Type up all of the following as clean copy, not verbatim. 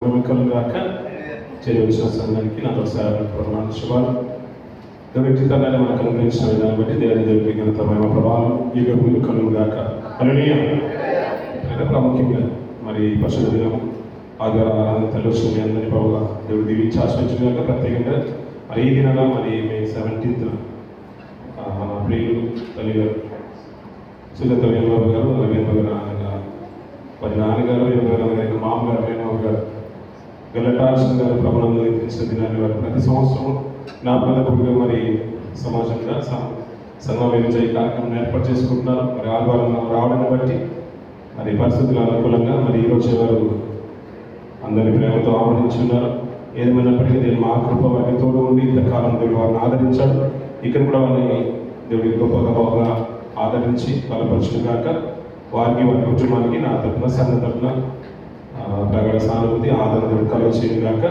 గాక చేరి వచ్చిన సంఘానికి నా ప్రమాణ శుభాలు వ్యక్తిగతంగానే మనకు అనుగ్రహించిన విధానం బట్టి దేవునికి ఘనత మహిమ ప్రభావం ఈ గడుపులు కలుగు గాక ప్రాముఖ్యంగా మరి పరిశుద్ధ దినం ఆదివారం ఆరాధన తల్లి మీ అందరినీ బాగా దేవుడు దీవించి ఆశ్రయించగా ప్రత్యేకంగా మరి ఈ దినాల మరి మే 17th మన ప్రియులు తల్లి గారు సుజాత వేణుబాబు గారు వేణుబాబు గారు మరి నాన్నగారు వేణుబాబు గారు మామగారు వేణుబాబు గారు గలటార్షన్ గారు ప్రభుత్వంలో నిర్మించిన దినాన్ని వారు ప్రతి సంవత్సరం జ్ఞాపకగా మరి సమాజంగా సమావేశం ఈ కార్యక్రమం ఏర్పాటు చేసుకుంటున్నారు. మరి ఆదివారం రావడాన్ని బట్టి మరి పరిస్థితుల అనుకూలంగా మరి ఈరోజు వారు అందరి ప్రేమతో ఆహ్వానించున్నారు. ఏదేమైనప్పటికీ దేవుడు మా కృప వారికి తోడు ఉండి ఇంతకాలం దేవుడు వారిని ఆదరించాడు. ఇక్కడ కూడా వారిని దేవుడి గొప్పగా బాగా ఆదరించి బలపరచును గాక. వారికి వారి కుటుంబానికి నా తరఫున సంఘ తరఫున ప్రగాఢ సానుభూతి ఆదరణ కలుగు చేయను గాక.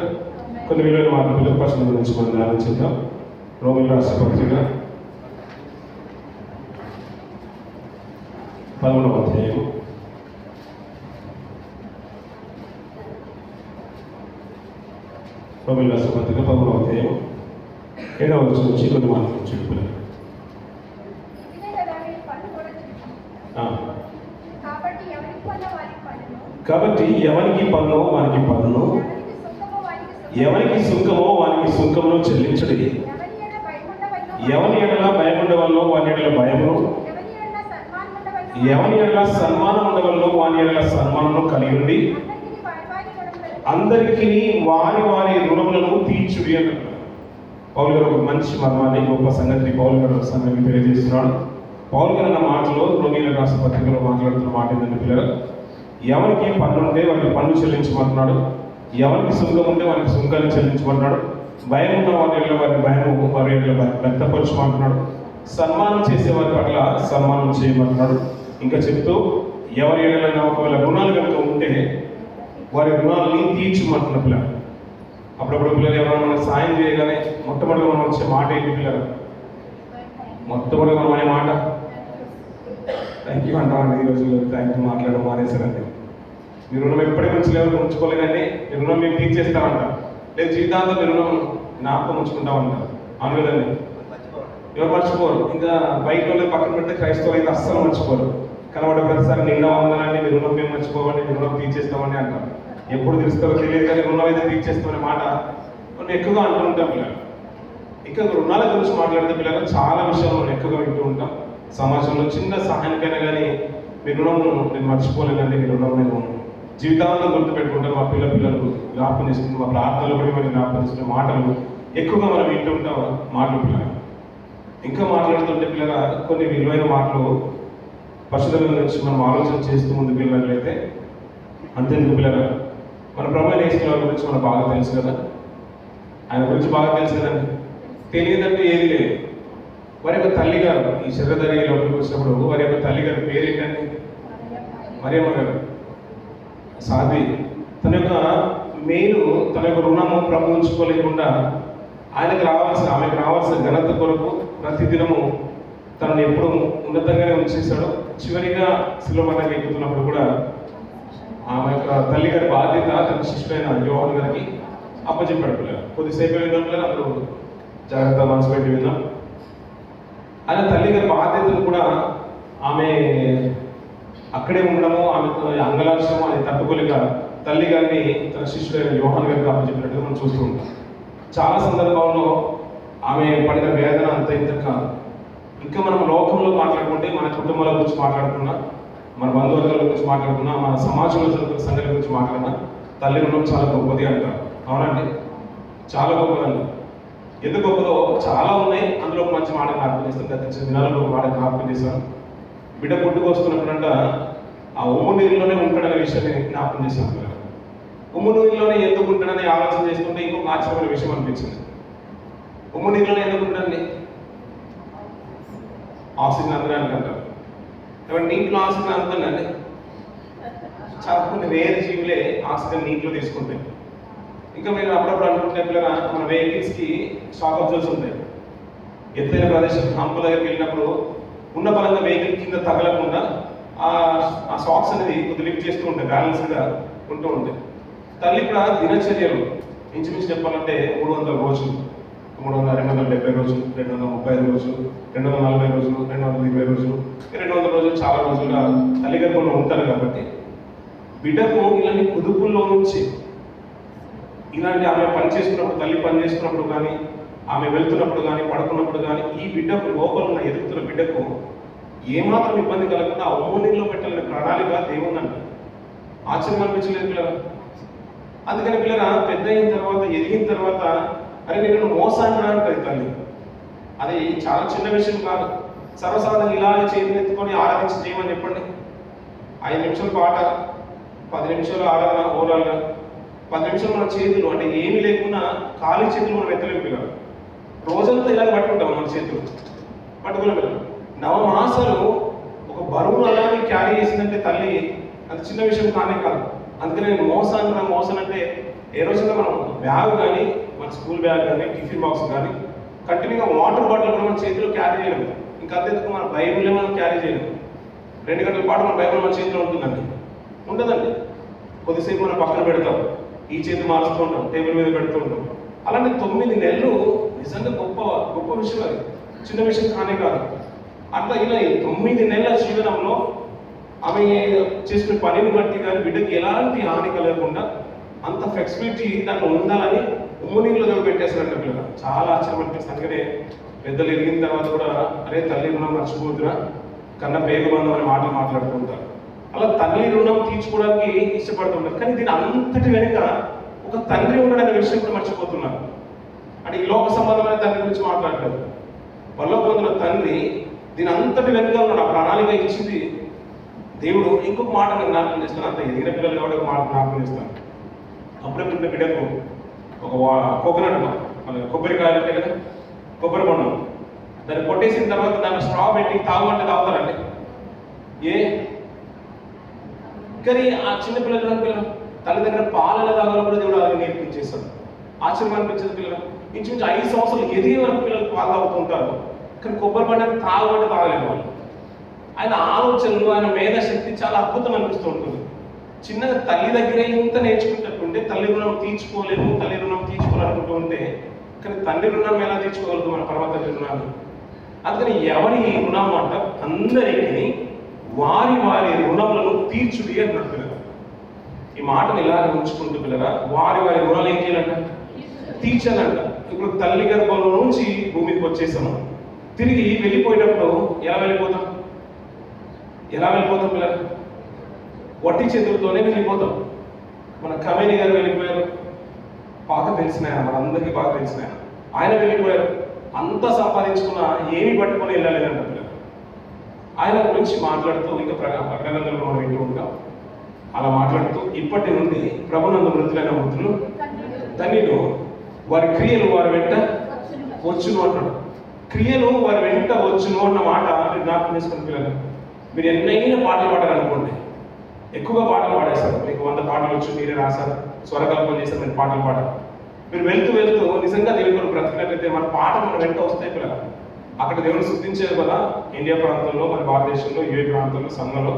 కొన్ని విలువైన మాట పిల్లల పక్షుల గురించి మనం ధ్యానం చేద్దాం. రోమిల రాష్ట్ర పత్రిక 11వ అధ్యాయం 7వ వచనం నుంచి కొన్ని మాటలు చెప్పుకున్నాను. కాబట్టి ఎవరికి పన్ను వానికి పన్ను, ఎవరికి సుంకమో వానికి సుంకమును చెల్లించడి. ఎవని ఎడల భయం ఉండవల్లో వాని ఎడల భయమును, ఎవని ఎడల సన్మానం ఉండవల్లో వాని ఎడల సన్మానము కలిగి ఉండి అందరికీ వారి వారి రుణములను తీర్చుడి అన్నారు. పౌలు గారు ఒక మంచి మర్మాన్ని గొప్ప సంగతిని పౌలు గారు సంగతి తెలియజేస్తున్నాడు. పౌలు గారు అన్న మాటలో రోమిల రాష్ట్ర పత్రికలో మాట్లాడుతున్న మాట ఏంటంటే పిల్లలు, ఎవరికి పన్ను ఉంటే వారికి పన్ను చెల్లించమంటున్నాడు, ఎవరికి సుంకం ఉంటే వారికి సుంకాన్ని చెల్లించమంటున్నాడు, భయం ఉన్న వారి వారి భయము వారి వ్యక్తపరచమంటున్నాడు, సన్మానం చేసే వారి పట్ల సన్మానం చేయమంటున్నాడు. ఇంకా చెప్తూ ఎవరి ఏదైనా ఒకవేళ రుణాలు కనుక ఉంటే వారి రుణాలని తీర్చమంటున్న పిల్లలు. అప్పుడప్పుడు పిల్లలు ఎవరైనా మనం సాయం చేయగానే మొట్టమొదటిగా మనం వచ్చే మాట ఏంటి పిల్లలు? మొట్టమొదటిగా మనం అనే మాట థ్యాంక్ యూ అంటామండి. ఈ రోజుల్లో థ్యాంక్ యూ మాట్లాడడం మానేశారండి. మీ రుణం ఎప్పటికీ ఉంచలేవు, ఉంచుకోలేదండి. మీ రుణం మేము తీర్చేస్తామంట, లేదు జీవితాంతం మీ రుణం జ్ఞాపకం ఉంచుకుంటామంట. అవును కదండి, ఎవరు మర్చిపోరు. ఇంకా బయట వాళ్ళు పక్కన పెడితే క్రైస్తవులు అయితే అస్సలు మర్చిపోరు. కనబడే ప్రతిసారి నిండా ఉందనండి, మీ రుణం మేము మర్చిపోవండి, మీ రుణం తీర్చేస్తామని అంటారు. ఎప్పుడు తీరుస్తారో తెలియదు కానీ రుణం అయితే తీర్చేస్తామనే మాట మనం ఎక్కువగా అంటూ ఉంటాం పిల్లలు. ఇంకా రుణాల గురించి మాట్లాడితే పిల్లలు చాలా విషయాలు మనం ఎక్కువగా వింటూ ఉంటాం. సమాజంలో చిన్న సహాయానికైనా కానీ మీ రుణం నేను మర్చిపోలేదండి, మీ రుణం నేను జీవితాంతం గుర్తుపెట్టుకుంటాను. మా పిల్లలకు జ్ఞాపకం చేసుకుంటాం, మా ప్రార్థనలో కూడా మనం జ్ఞాపకం చేసుకునే మాటలు ఎక్కువగా మనం వింటూ ఉంటాం. మాటలు పిల్లలు ఇంకా మాట్లాడుతుంటే పిల్లల కొన్ని విలువైన మాటలు పరిశుద్ధుల గురించి మనం ఆలోచన చేస్తూ ముందుకు వెళ్ళినట్లయితే అంతేందుకు పిల్లల మన ప్రభువైన యేసు గురించి మనకు బాగా తెలుసు కదా. ఆయన గురించి బాగా తెలుసు కదండి. తెలియదంటే ఏది లేదు. వారి యొక్క తల్లి గారు ఈ శరీరధారి లోపలికి వచ్చినప్పుడు వారి యొక్క తల్లి గారి పేరు ఏంటండి? మరియమ్మ గారు సాధ్వి. తన యొక్క మెయిన్ తన యొక్క రుణము ప్రభు ఉంచుకోలేకుండా ఆమెకు రావాల్సిన ఘనత కొరకు ప్రతిదినము తనను ఎప్పుడు ఉన్నతంగానే ఉంచేశాడు. చివరిగా శిలువ ఎక్కుతున్నప్పుడు కూడా ఆమె యొక్క తల్లి గారి బాధ్యత తన శిష్యుడైన యోహాను గారికి అప్పచెప్పాడు పిల్లలు. కొద్దిసేపు విన్నాం పిల్లలు, అందరూ జాగ్రత్త మనసు పెట్టి విన్నాం. ఆయన తల్లి గారి బాధ్యతను కూడా ఆమె అక్కడే ఉండడము, ఆమె అంగలాక్షము అది తట్టుకోలేక తల్లి గారిని తన శిష్యుడైన యోహాను గారికి అప్పచెప్పినట్టుగా మనం చూస్తూ ఉంటాం. చాలా సందర్భాల్లో ఆమె పడిన వేదన అంత ఇంత కాదు. ఇంకా మనం లోకంలో మాట్లాడుకుంటే మన కుటుంబాల గురించి మాట్లాడుకున్నా, మన బంధువర్గాల గురించి మాట్లాడుకున్నా, మన సమాజంలో జరుగుతున్న సంగతి గురించి మాట్లాడినా తల్లి రుణం చాలా గొప్పది అంటారు. అవునండి, చాలా గొప్పదండి. ఎందుకు గొప్పదో చాలా ఉన్నాయి. అందులో ఒక మంచి మాట జ్ఞాపకం చేస్తాను. గత దినాలలో ఒక మాట జ్ఞాపకం చేశాను. బిడ్డ పుట్టుకు వస్తున్నప్పుడంట ఆ ఉమ్ము నీరులోనే ఉంటాడనే విషయాన్ని జ్ఞాపకం చేశాను. ఉమ్ము నీరులోనే ఎందుకు ఉంటాడని ఆలోచన చేస్తుంటే ఇంకొక ఆశ్చర్యమైన విషయం అనిపించింది. ఉమ్ము నీరులోనే ఎందుకు ఉంటాడండి? ఆక్సిజన్ అందడానికి అంటారు. కాబట్టి నీటిలో ఆక్సిజన్ అందుతుందండి. చాలా కొన్ని వేరే జీవులే ఆక్సిజన్ నీటిలో తీసుకుంటాయి. ఇంకా మీరు అప్పుడప్పుడు అనుకుంటే పిల్లగా మన వెహికల్స్కి షాక్ అబ్జర్వర్స్ ఉంటాయి. ఎత్తైన ప్రదేశం హంపుల దగ్గరికి వెళ్ళినప్పుడు ఉన్న పరంగా వెహికల్ కింద తగలకుండా ఆ షాక్స్ అనేది కొద్దిగా లిఫ్ట్ చేస్తూ ఉంటాయి, బ్యాలెన్స్గా ఉంటూ ఉంటాయి. తల్లి కూడా దినచర్యలు ఇంచుమించు చెప్పాలంటే 300 రోజులు, 270 రోజులు, 235 రోజులు, 240 రోజులు, 220 రోజులు, 200 రోజులు చాలా రోజులుగా తల్లి గర్భంలో ఉంటారు. కాబట్టి బిడ్డకు ఇలాంటి కుదుపుల్లో నుంచి ఇలాంటి ఆమె పని చేసుకున్నప్పుడు, తల్లి పని చేసుకున్నప్పుడు కానీ, ఆమె వెళ్తున్నప్పుడు కానీ, పడుకున్నప్పుడు కానీ, ఈ బిడ్డకు లోపల ఉన్న ఎదుగుతున్న బిడ్డకు ఏమాత్రం ఇబ్బంది కలగకుండా ఆ ఉమ్మనీళ్ళలో పెట్టాలని ప్రణాళిక దేవుని అంట. ఆశ్చర్యం అనిపించలేదు పిల్లరా? అందుకని పిల్లరా పెద్ద అయిన తర్వాత, ఎదిగిన తర్వాత, అరే నేను మోసాన్ని అంటది తల్లి. అది చాలా చిన్న విషయం కాదు. సర్వసాధారణంగా ఇలా చేతులెత్తుకొని ఆరాధించి చేయమని చెప్పండి. 5 నిమిషాల పాట, 10 నిమిషాలు ఆరాధన ఓవరాల్గా, 10 నిమిషాలు మన చేతులు అంటే ఏమీ లేకుండా ఖాళీ చేతులు మనం ఎత్తలేము పిల్లలు. రోజంతా ఇలా పట్టుకుంటాం మన చేతులు, పట్టుకునే పిల్లలు. 9 మాసాలు ఒక బరువును అలాగే క్యారీ చేసిందంటే తల్లి అది చిన్న విషయం కానే కాదు. అందుకని నేను మోసం అంటే ఏ రోజుగా మనం బ్యాగ్ కానీ, మన స్కూల్ బ్యాగ్ కానీ, టిఫిన్ బాక్స్ కానీ కంటిన్యూగా వాటర్ బాటిల్ కూడా మన చేతిలో క్యారీ చేయలేము. ఇంకా అంతేందుకు మన బైబిల్ మనం క్యారీ చేయలేము. 2 గంటల పాటు మన బైబిల్ మన చేతిలో ఉంటుందండి, ఉండదండి. కొద్దిసేపు మనం పక్కన పెడతాం, ఈ చేతి మారుస్తూ ఉంటాం, టేబుల్ మీద పెడుతూ ఉంటాం. అలాంటి 9 నెలలు నిజంగా గొప్ప విషయం. అది చిన్న విషయం కానే కాదు. అట్లా ఇలా 9 నెలల జీవనంలో ఆమె చేసిన పనిని బట్టి కానీ బిడ్డకి ఎలాంటి హాని కలగకుండా అంత ఫ్లెక్సిబిలిటీ దాంట్లో ఉండాలని ఉమ్మనీళ్ళు పెట్టేశారంట పిల్లలు. చాలా ఆశ్చర్యం అనిపిస్తుంది. అందుకనే పెద్దలు ఎదిగిన తర్వాత కూడా అరే తల్లి రుణం మర్చిపోతున్నా కన్నా పేగుబంధం అనే మాటలు మాట్లాడుతుంటారు. అలా తల్లి రుణం తీర్చుకోవడానికి ఇష్టపడుతుంటారు. కానీ దీని అంతటి వెనుక ఒక తండ్రి ఉండడనే విషయం కూడా మర్చిపోతున్నారు. అంటే ఈ లోక సంబంధమైన తండ్రి గురించి మాట్లాడలేదు. పరలోకమందున తండ్రి దీని అంతటి వెనుక ఉన్నాడు. ఆ ప్రణాళిక ఇచ్చింది దేవుడు. ఇంకొక మాట నాకు జ్ఞాపకం చేస్తాను. అంత ఎదిగిన పిల్లలు కాబట్టి ఒక మాట జ్ఞాపకం చేస్తాను. అప్పుడే పుట్టిన బిడ్డకు ఒక కోకోనట్ మన కొబ్బరికాయలు ఉంటాయి కదా, కొబ్బరి బొండం, దాన్ని కొట్టేసిన తర్వాత దాన్ని స్ట్రా పెట్టి తాగుమంటే తాగుతారండి. కానీ ఆ చిన్న పిల్లలు తల్లి దగ్గర పాలన తాగాలో కూడా దేవుడు అది నేర్పించేస్తాడు. ఆశ్చర్యం అనిపించేది. పిల్లలు ఇంచుమించు 5 సంవత్సరాలు ఎదిగే వరకు పిల్లలు పాలు తాగుతుంటారు. కానీ కొబ్బరి బండని తాగమంటే తాగలేదు వాళ్ళు. ఆయన ఆలోచనలు, ఆయన మేధాశక్తి చాలా అద్భుతం అనిపిస్తూ ఉంటుంది. చిన్నగా తల్లి దగ్గర ఇంత నేర్చుకుంటుంటే తల్లి రుణం తీర్చుకోవాలనుకుంటూ ఉంటే కానీ తండ్రి రుణం ఎలా తీర్చుకోగలదు మన పరమ తండ్రి రుణాన్ని? అందుకని ఎవరి రుణం అంట అందరికీ వారి రుణములను తీర్చుడి అన్నట్టు పిల్లలు. ఈ మాటను ఇలా ఉంచుకుంటూ పిల్లరా వారి రుణాలు ఏం చేయాలంట? తీర్చాలంట. ఇప్పుడు తల్లి గర్భంలో నుంచి భూమికి వచ్చేసాము. తిరిగి వెళ్ళిపోయేటప్పుడు ఎలా వెళ్ళిపోతాం పిల్లలు? వట్టి చేతులతోనే వెళ్ళిపోతాం. మన కమేని గారు వెళ్ళిపోయారు, బాగా తెలిసిన ఆయన, మనందరికీ బాగా తెలిసిన ఆయన వెళ్ళిపోయారు. అంతా సంపాదించుకున్నా ఏమి పట్టుకొని వెళ్ళలేదంట పిల్లలు. ఆయన గురించి మాట్లాడుతూ ఇంకా ప్రకటనలో మనం వింటూ ఉంటాం. అలా మాట్లాడుతూ ఇప్పటి నుండి ప్రభునందు మృతులైన మృతులు ధన్యులు, వారి క్రియలు వారి వెంట వచ్చును అంటాడు. క్రియలు వారి వెంట వచ్చును అన్న మాట మీరు జ్ఞాపకం చేసుకుని పిల్లలు. మీరు ఎన్నైనా పాటలు పాడారనుకోండి, ఎక్కువగా పాటలు పాడేస్తారు. మీకు 100 పాటలు వచ్చి మీరే రాశారు, స్వరకల్పన చేశారు, మీరు పాటలు పాడారు. మీరు వెళ్తూ నిజంగా దేవుని కొరకు బ్రతికినట్లయితే మన పాట మన వెంట వస్తాయి పిల్లలు. అక్కడ దేవుని శుద్ధించేది కదా ఇండియా ప్రాంతంలో, మన భారతదేశంలో, యూఏ ప్రాంతంలో, సంఘంలో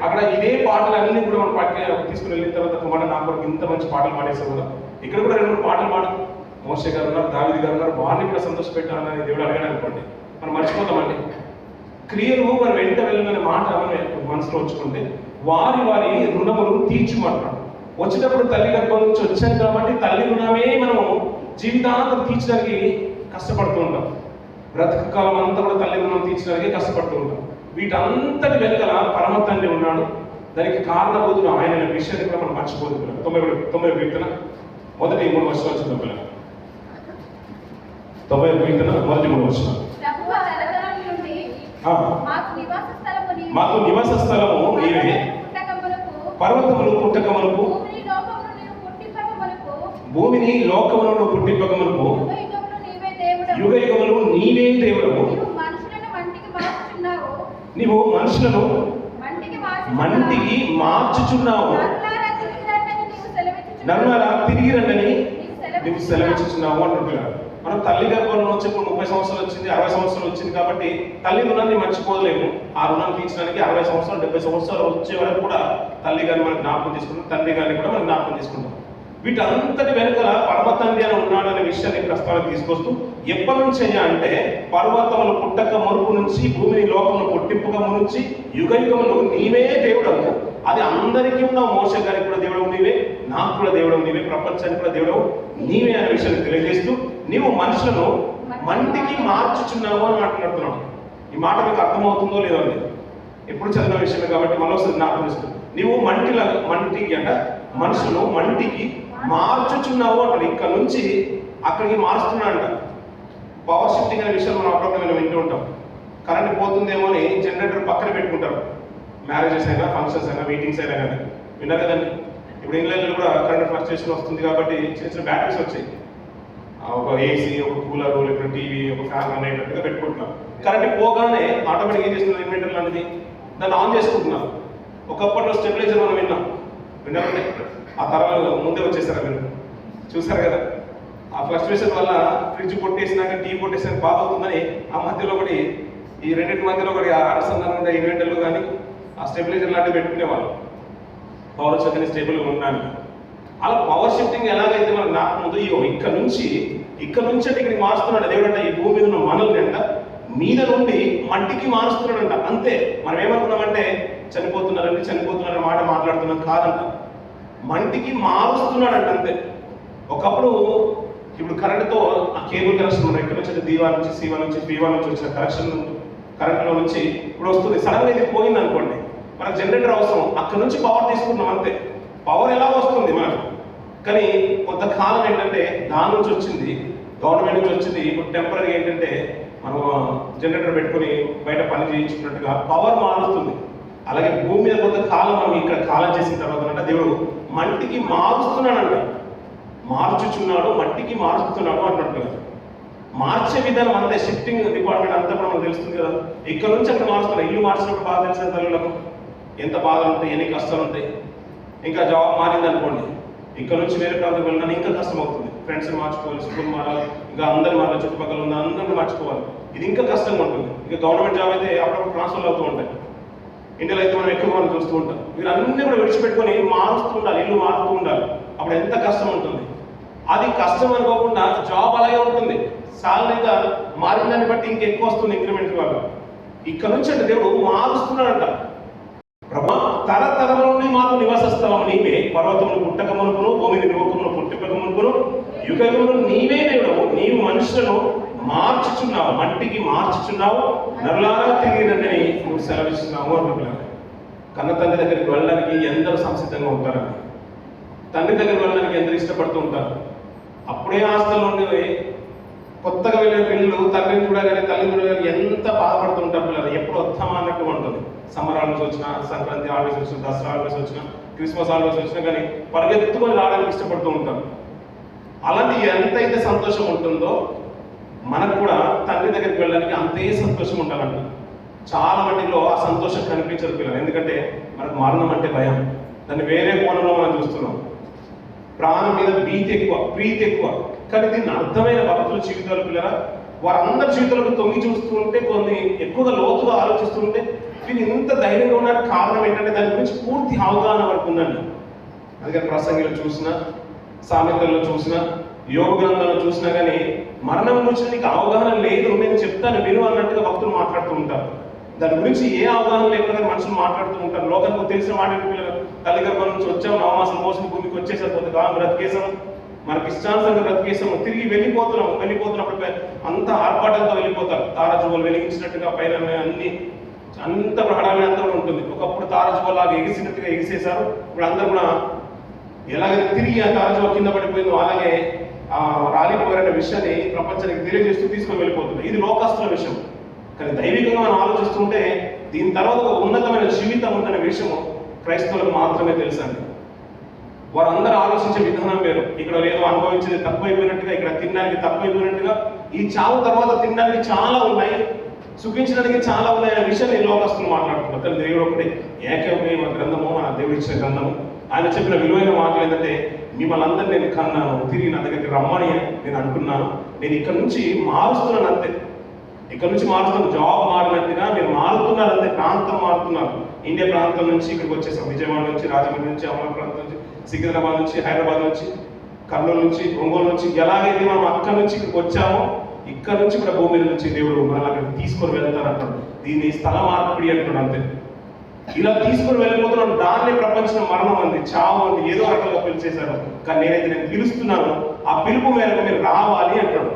అక్కడ ఇదే పాటలన్నీ కూడా మనం తీసుకుని వెళ్ళిన తర్వాత కుమార నా కొరకు ఇంత మంచి పాటలు పాడేసారు కదా. ఇక్కడ కూడా 2 పాటలు పాడు, మోషే గారు ఉన్నారు, దావీదు గారు ఉన్నారు, వారిని కూడా సంతోషపెట్టాలని దేవుడు అడిగాడు అనుకోండి, మనం మర్చిపోతామండి. క్రియలు వారి వెంట వెళ్ళిన మాట మనం మనసులో ఉంచుకుంటే వారి రుణములు తీర్చుమంటాడు. వచ్చేటప్పుడు తల్లి గర్భం నుంచి వచ్చాం కాబట్టి తల్లి రుణమే మనము జీవితాంతం తీర్చడానికి కష్టపడుతూ ఉంటాం. బ్రతుకు కాలం అంతా కూడా తల్లి రుణం తీర్చడానికి కష్టపడుతూ ఉంటాం. వీటంతటి వెనుకల పరమ తండ్రి ఉన్నాడు. దానికి కారణబోధుడు ఆయన విషయాన్ని కూడా మనం మర్చిపోతున్నాం. 90వ కీర్తన మొదటి 3 వచనాలు చూద్దాం పిల్లలు. 90వ కీర్తన మొదటి 3 వచనాలు. మాకు నివాస స్థలము నీవే, పర్వతములు పుట్టకములకు, భూమిని లోకములను పుట్టింపకములకు, యుగయుగములు నీవే దేవుడవు. నీవు మనుషులను మంటికి మార్చుచున్నావు, నరులారా తిరిగి రండని నీవు సెలవిచ్చుచున్నావు అంటున్నారు. మనం తల్లి గర్భంలో నుంచి ఇప్పుడు 30 సంవత్సరాలు వచ్చింది, 60 సంవత్సరాలు వచ్చింది కాబట్టి తల్లి రుణాన్ని మర్చిపోలేము. ఆ రుణాన్ని తీర్చడానికి 60 సంవత్సరాలు 70 సంవత్సరాలు వచ్చే వరకు కూడా తల్లి గారిని మనం జ్ఞాపకం తీసుకుంటాం, తండ్రి గారిని కూడా మనం జ్ఞాపకం తీసుకుంటాం. వీటంతటి వెనుక పరమ తండ్రి అని ఉన్నాడు అనే విషయాన్ని ప్రస్తావన తీసుకొస్తూ ఎప్పటి నుంచి అయ్యా అంటే పర్వతములు పుట్టక మునుపు నుంచి భూమిని లోకమును పుట్టింపుక నుంచి యుగ యుగములు నీవే దేవుడవు. అది అందరికీ ఉన్న మోషే గారికి కూడా దేవుడవు నీవే, నాకు కూడా దేవుడవు నీవే, ప్రపంచానికి కూడా దేవుడవు నీవే అనే విషయాన్ని తెలియజేస్తూ నీవు మనుషులను మంటికి మార్చుచున్నావు అని మాట్లాడుతున్నావు. ఈ మాట మీకు అర్థమవుతుందో లేదో లేదు, ఎప్పుడు చదివిన విషయమే కాబట్టి మరోసారి జ్ఞాపకం చేస్తున్నాను. నీవు మంటికి అంట మనుషులు మంటికి మార్చుచున్నావు అంటాడు. ఇక్కడ నుంచి అక్కడికి మారుస్తున్నాడంట. పవర్ షిఫ్టింగ్ అనే విషయం మనం అప్పుడప్పుడు వింటూ ఉంటాం. కరెంట్ పోతుందేమో అని జనరేటర్ పక్కన పెట్టుకుంటారు. మ్యారేజెస్ అయినా, ఫంక్షన్స్ అయినా, మీటింగ్స్ అయినా కానీ విన్నారు కదండి. ఇప్పుడు ఇళ్ళల్లో కూడా కరెంట్ ఫ్లక్చుయేషన్ వస్తుంది కాబట్టి చిన్న చిన్న బ్యాటరీస్ వచ్చాయి. ఒక ఏసీ, ఒక కూలర్, లేకపోతే టీవీ, ఒక ఫ్యాన్ అనేటట్టుగా పెట్టుకుంటున్నాం. కరెంట్ పోగానే ఆటోమేటిక్ ఏం చేస్తున్నారు, ఇన్వర్టర్ అనేది దాన్ని ఆన్ చేసుకుంటున్నాం. ఒకప్పట్లో స్టెబిలైజర్ మనం విన్నారంటే ఆ తరాలు ముందే వచ్చేసారు. మీరు చూసారు కదా, ఆ ఫ్లక్చుయేషన్ వల్ల ఫ్రిడ్జ్ కొట్టేసినాక టీవీ కొట్టేసినాక బాగా అవుతుందని ఆ మధ్యలో ఒకటి, ఈ రెండింటి మధ్యలో ఒకటి అనుసంధానం ఉండే ఇన్వర్టర్లు కానీ ఆ స్టెబిలైజర్ లాంటివి పెట్టుకునేవాళ్ళు పవర్ వచ్చి స్టేబుల్గా ఉండడానికి. అలా పవర్ షిఫ్టింగ్ ఎలాగైతే మనకు నాకు ముందు ఇక్కడ నుంచి అంటే ఇక్కడికి మారుస్తున్నాడు దేవుడు అంట. ఈ భూమి మీద ఉన్న మనల్ని అంట మీద నుండి మట్టికి మారుస్తున్నాడంట. అంతే. మనం ఏమనుకున్నామంటే చనిపోతున్నారని మాట మాట్లాడుతున్నాం కాదంట, మంటికి మారుస్తున్నాడంట అంతే. ఒకప్పుడు ఇప్పుడు కరెంట్తో ఆ కేబుల్ కనెక్షన్ మనం ఎక్కడి నుంచి దీవా నుంచి సీవా నుంచి బీవా నుంచి వచ్చిన కనెక్షన్ కరెంట్లో నుంచి ఇప్పుడు వస్తుంది. సడన్గా ఇది పోయింది అనుకోండి, మనకు జనరేటర్ అవసరం, అక్కడ నుంచి పవర్ తీసుకున్నాం అంతే. పవర్ ఎలా వస్తుంది మనకు, కానీ కొంతకాలం ఏంటంటే దాని నుంచి వచ్చింది, గవర్నమెంట్ నుంచి వచ్చింది. ఇప్పుడు టెంపరీ ఏంటంటే మనం జనరేటర్ పెట్టుకుని బయట పని చేయించుకున్నట్టుగా పవర్ మారుతుంది. అలాగే భూమి మీద కొంతకాలం మనం ఇక్కడ కాలం చేసిన తర్వాత దేవుడు మట్టికి మారుస్తున్నాడంట. మార్చుచున్నాడు, మట్టికి మారుస్తున్నాడు అంటున్నట్టు కదా. మార్చే విధానం అంతే, షిఫ్టింగ్ డిపార్ట్మెంట్ అంతా కూడా మనకు తెలుస్తుంది కదా. ఇక్కడ నుంచి అక్కడ మారుస్తున్నాడు. ఇల్లు మార్చినప్పుడు బాగా తెలిసిన తల్లులకు ఎంత బాధలు ఉంటాయి, ఎన్ని కష్టాలు ఉంటాయి. ఇంకా జాబ్ మారింది అనుకోండి, ఇక్కడ నుంచి వేరే ప్రాంతం వెళ్ళడానికి ఇంకా కష్టం అవుతుంది. ఫ్రెండ్స్ని మార్చుకోవాలి, స్కూల్ మారాలి, ఇంకా అందరు మారాలి, చుట్టుపక్కల ఉన్న అందరిని మార్చుకోవాలి. ఇది ఇంకా కష్టంగా ఉంటుంది. ఇంకా గవర్నమెంట్ జాబ్ అయితే అప్పుడప్పుడు ట్రాన్స్ఫర్ అవుతూ ఉంటాయి. ఇండియాలో అయితే మనం ఎక్కువ మనం చూస్తూ ఉంటాం. వీరన్నీ కూడా విడిచిపెట్టుకొని మారుస్తూ ఉండాలి, ఇల్లు మారుతూ ఉండాలి. అప్పుడు ఎంత కష్టం ఉంటుంది. అది కష్టం అనుకోకుండా జాబ్ అలాగే ఉంటుంది. సాలరీగా మారిన దాన్ని బట్టి ఇంకెక్కువ వస్తుంది ఇంక్రిమెంట్ వల్ల. ఇక్కడ నుంచి అంటే దేవుడు మారుస్తున్నాడంట. ప్రభా తరతరముల నుండి మాకు నివసిస్తాము నీవే, పర్వతములు పుట్టక మునుపును భూమిని లోకమును పుట్టిపక మునుపును యుగములు నీవే దేవుడవు. నీవు మనుషులను మార్చుచున్నావు, మట్టికి మార్చుచున్నావు, నరులారా తిరిగినని నువ్వు సెలవిస్తున్నావు అంటున్నావు. కన్న తండ్రి దగ్గరికి వెళ్ళడానికి ఎందరో సంసిద్ధంగా ఉంటారని, తండ్రి దగ్గరికి వెళ్ళడానికి ఎందరో ఇష్టపడుతూ ఉంటారు. అప్పుడే హాస్టల్ నుండి కొత్తగా వెళ్ళిన పిల్లలు తల్లిని చూడగానే ఎంత బాధపడుతూ ఉంటారు. పిల్లలు ఎప్పుడు వస్తామా అన్నట్టు ఉంటుంది. సమ్మర్ హాలిడేస్ వచ్చినా, సంక్రాంతి హాలిడేస్ వచ్చినా, దసరా హాలిడేస్ వచ్చినా, క్రిస్మస్ హాలిడేస్ వచ్చినా కానీ పరిగెత్తుకొని రావడానికి ఇష్టపడుతూ ఉంటారు. అలాంటి ఎంతైతే సంతోషం ఉంటుందో మనకు కూడా తండ్రి దగ్గరికి వెళ్ళడానికి అంతే సంతోషం ఉండాలంట. చాలా మందిలో ఆ సంతోషం కనిపించదు పిల్లలు. ఎందుకంటే మనకు మరణం అంటే భయం. దాన్ని వేరే కోణంలో మనం చూస్తున్నాం. ప్రాణం మీద భీతి ఎక్కువ, ప్రీతి ఎక్కువ. కానీ దీన్ని అర్థమైన భక్తుల జీవితాలు పిల్లరా, వారందరి జీవితాలకు తొంగి చూస్తూ ఉంటే, కొన్ని ఎక్కువగా లోతుగా ఆలోచిస్తూ ఉంటే వీళ్ళు ఇంత ధైర్యంగా ఉండడానికి కారణం ఏంటంటే దాని గురించి పూర్తి అవగాహన వరకు ఉందండి. అందుకని ప్రసంగిలో చూసినా, సామెతల్లో చూసినా, యోగ గ్రంథంలో చూసినా కానీ మరణం గురించి నీకు అవగాహన లేదు, నేను చెప్తాను విను అన్నట్టుగా భక్తులు మాట్లాడుతూ ఉంటారు. దాని గురించి ఏ అవగాహన లేకుండా మనుషులు మాట్లాడుతూ ఉంటారు. లోకానికి తెలిసిన మాట తల్లి గర్భం నుంచి వచ్చాము, నవమాసం మోసం భూమికి వచ్చేసరిపోతే కాలం బ్రతికేసాము, మనకి ఇష్టానుసారంగా బ్రతికేసాము, తిరిగి వెళ్ళిపోతున్నప్పుడు అంత ఆర్పాటంతో వెళ్ళిపోతారు. తారాజువ్వలు వెలిగించినట్టుగా పైన అన్ని అంత హడావిడి అంతా కూడా ఉంటుంది. ఒకప్పుడు తారాజువ్వలాగా ఎగిసినట్టుగా ఎగిసేశారు. ఇప్పుడు అందరూ కూడా ఎలాగైతే తిరిగి ఆ తారాజువ్వ కింద పడిపోయిందో అలాగే రాలిపోయారనే విషయాన్ని ప్రపంచానికి తెలియజేస్తూ తీసుకొని వెళ్ళిపోతుంది. ఇది లోకస్తుల విషయం. కానీ దైవికంగా మనం ఆలోచిస్తుంటే దీని తర్వాత ఒక ఉన్నతమైన జీవితం ఉందనే విషయం క్రైస్తవులకు మాత్రమే తెలుసండి. వారందరూ ఆలోచించే విధానం వేరు. ఇక్కడ ఏదో అనుభవించేది తక్కువైపోయినట్టుగా, ఇక్కడ తినడానికి తక్కువైపోయినట్టుగా, ఈ చావు తర్వాత తినడానికి చాలా ఉన్నాయి, సుఖించడానికి చాలా ఉన్నాయి అనే విషయాన్ని ఈ లోకస్తులు మాట్లాడుతున్నారు. కానీ దేవుడు ఒకటి ఏకైక గ్రంథము, మన దేవుడు ఇచ్చిన గ్రంథము. ఆయన చెప్పిన విలువైన మాటలు ఏంటంటే, మిమ్మల్ని అందరినీ నేను కన్నాను, తిరిగి నా దగ్గరికి రమ్మని నేను అంటున్నాను, నేను ఇక్కడ నుంచి మారుస్తున్నాను అంతే. ఇక్కడ నుంచి మారుతున్నాను, జాబ్ మారినట్టుగా మీరు మారుతున్నారు అంతే. ప్రాంతం మారుతున్నారు. ఇండియా ప్రాంతం నుంచి ఇక్కడికి వచ్చేసాం. విజయవాడ నుంచి, రాజమండ్రి నుంచి, అమరావతి ప్రాంతం నుంచి, సికింద్రాబాద్ నుంచి, హైదరాబాద్ నుంచి కర్నూలు నుంచి, ఒంగోలు నుంచి, ఎలాగైతే మనం అక్కడి నుంచి ఇక్కడికి వచ్చామో ఇక్కడ నుంచి కూడా భూమి మీద నుంచి దేవుడు మనల్ని అక్కడికి తీసుకొని వెళ్తారంటాడు. దీన్ని స్థల మార్పిడి అంటున్నాడు. అంతే, ఇలా తీసుకొని వెళ్ళిపోతున్నాడు. దాన్ని ప్రపంచం మరణం అంది, చావు అంది, ఏదో రకంగా పిలిచేశారు. కానీ నేను పిలుస్తున్నాను, ఆ పిలుపు మేరకు మీరు రావాలి అంటాడు.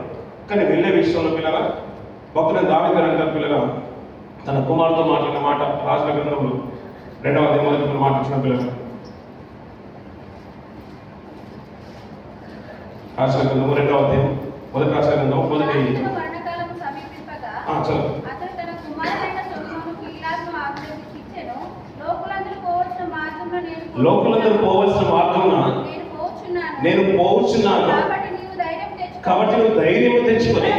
కానీ వెళ్ళే విషయంలో పిల్లగా భక్తులను దావీదు గారు అంటారు, పిల్లగా తన కుమారుతో మాట్లాడిన మాట రాజుల గ్రంథంలో 2వ అధ్యాయంలో మాట్లాడిన పిల్లగా రాజుల గ్రంథము 2వ అధ్యాయం మొదటి రాజుల గ్రంథం మొదటి లోకులందరూ పోవలసిన మార్గమున నేను పోవచ్చున్నాను, కాబట్టి నువ్వు ధైర్యం తెచ్చుకొని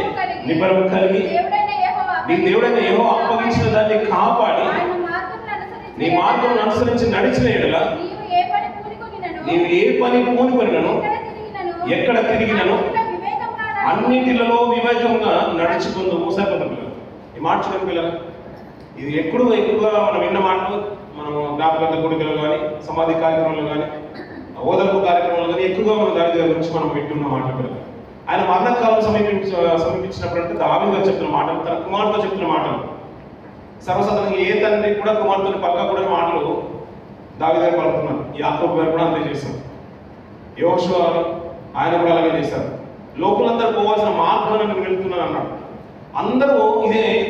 నిబరం కలిగి నీ దేవుడైన యెహోవా అప్పగించిన దాన్ని కాపాడి నీ మార్గం అనుసరించి నడిచిన ఎడల నీవు ఏ పని పూనుకొనినను ఎక్కడ తిరిగినను అన్నిటిలో వివేకంగా నడుచుకుందుము. సరిపోతుంది పిల్లలు, ఈ మాట చూడండి పిల్లలు. ఇది ఎక్కువగా మనం విన్న మాటలు, మనం జ్ఞాపకార్థ కోరికలు కానీ, సమాధి కార్యక్రమాలు కానీ, ఓదర్పు కార్యక్రమాలు కానీ ఎక్కువగా మన దావీదు గారి గురించి మనం వింటున్న మాటలు పిల్లలు. ఆయన మరణకాలం సమీపించినప్పుడు అంటే దావీదు గారు చెప్తున్న మాటలు, తన కుమారుతో చెప్తున్న మాటలు. సర్వసాధారణంగా ఏ తండ్రి కూడా కుమారుతో పలకకూడని మాటలు దావీదు గారు పలుకుతున్నారు. యాకోబు గారు కూడా అంతే చేశారు. యోషువ ఆయన కూడా అలాగే చేశారు. లోకులందరూ పోవాల్సిన మార్గం నేను వెళ్తున్నాను అన్నాడు. అందరూ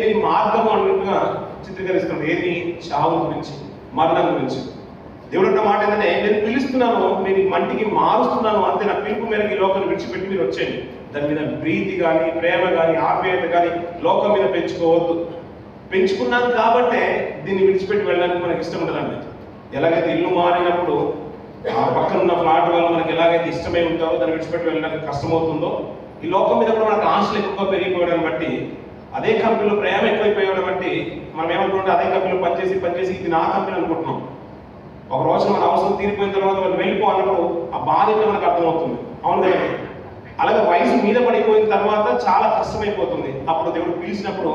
దీని మార్గం అన్నట్టుగా చిత్రీకరిస్తున్నారు. ఏది? చావు గురించి, మరణం గురించి. దేవుడు అన్న మాట ఏంటంటే, నేను పిలుస్తున్నాను, నేను మంటికి మారుస్తున్నాను అంతే. నా పిలుపు మేరకు ఈ లోకాన్ని విడిచిపెట్టి మీరు వచ్చేయండి. దాని మీద ప్రీతి కానీ, ప్రేమ కానీ, ఆప్యాయత కానీ లోకం మీద పెంచుకోవద్దు. పెంచుకున్నాను కాబట్టే దీన్ని విడిచిపెట్టి వెళ్ళడానికి మనకి ఇష్టం ఉండదండి. ఎలాగైతే ఇల్లు మారినప్పుడు ఆ పక్కన ఉన్న ఫ్లాట్ వల్ల మనకి ఎలాగైతే ఇష్టమై ఉంటారో దాన్ని విడిచిపెట్టి వెళ్ళడానికి కష్టమవుతుందో, ఈ లోకం మీద కూడా మనకు ఆశలు ఎక్కువగా పెరిగిపోవడం బట్టి, అదే కంపెనీలో ప్రేమ ఎక్కువైపోయడం బట్టి మనం ఏమనుకుంటే అదే కంపెనీలో పనిచేసి ఇది నా కంపెనీ అనుకుంటున్నాం. ఒక రోజు మన అవసరం తీరిపోయిన తర్వాత మనం వెళ్ళిపో అన్నప్పుడు ఆ బాధ ఏంటో మనకు అర్థమవుతుంది. అవును కదా? అలాగే వయసు మీద పడిపోయిన తర్వాత చాలా కష్టమైపోతుంది. అప్పుడు దేవుడు పిలిచినప్పుడు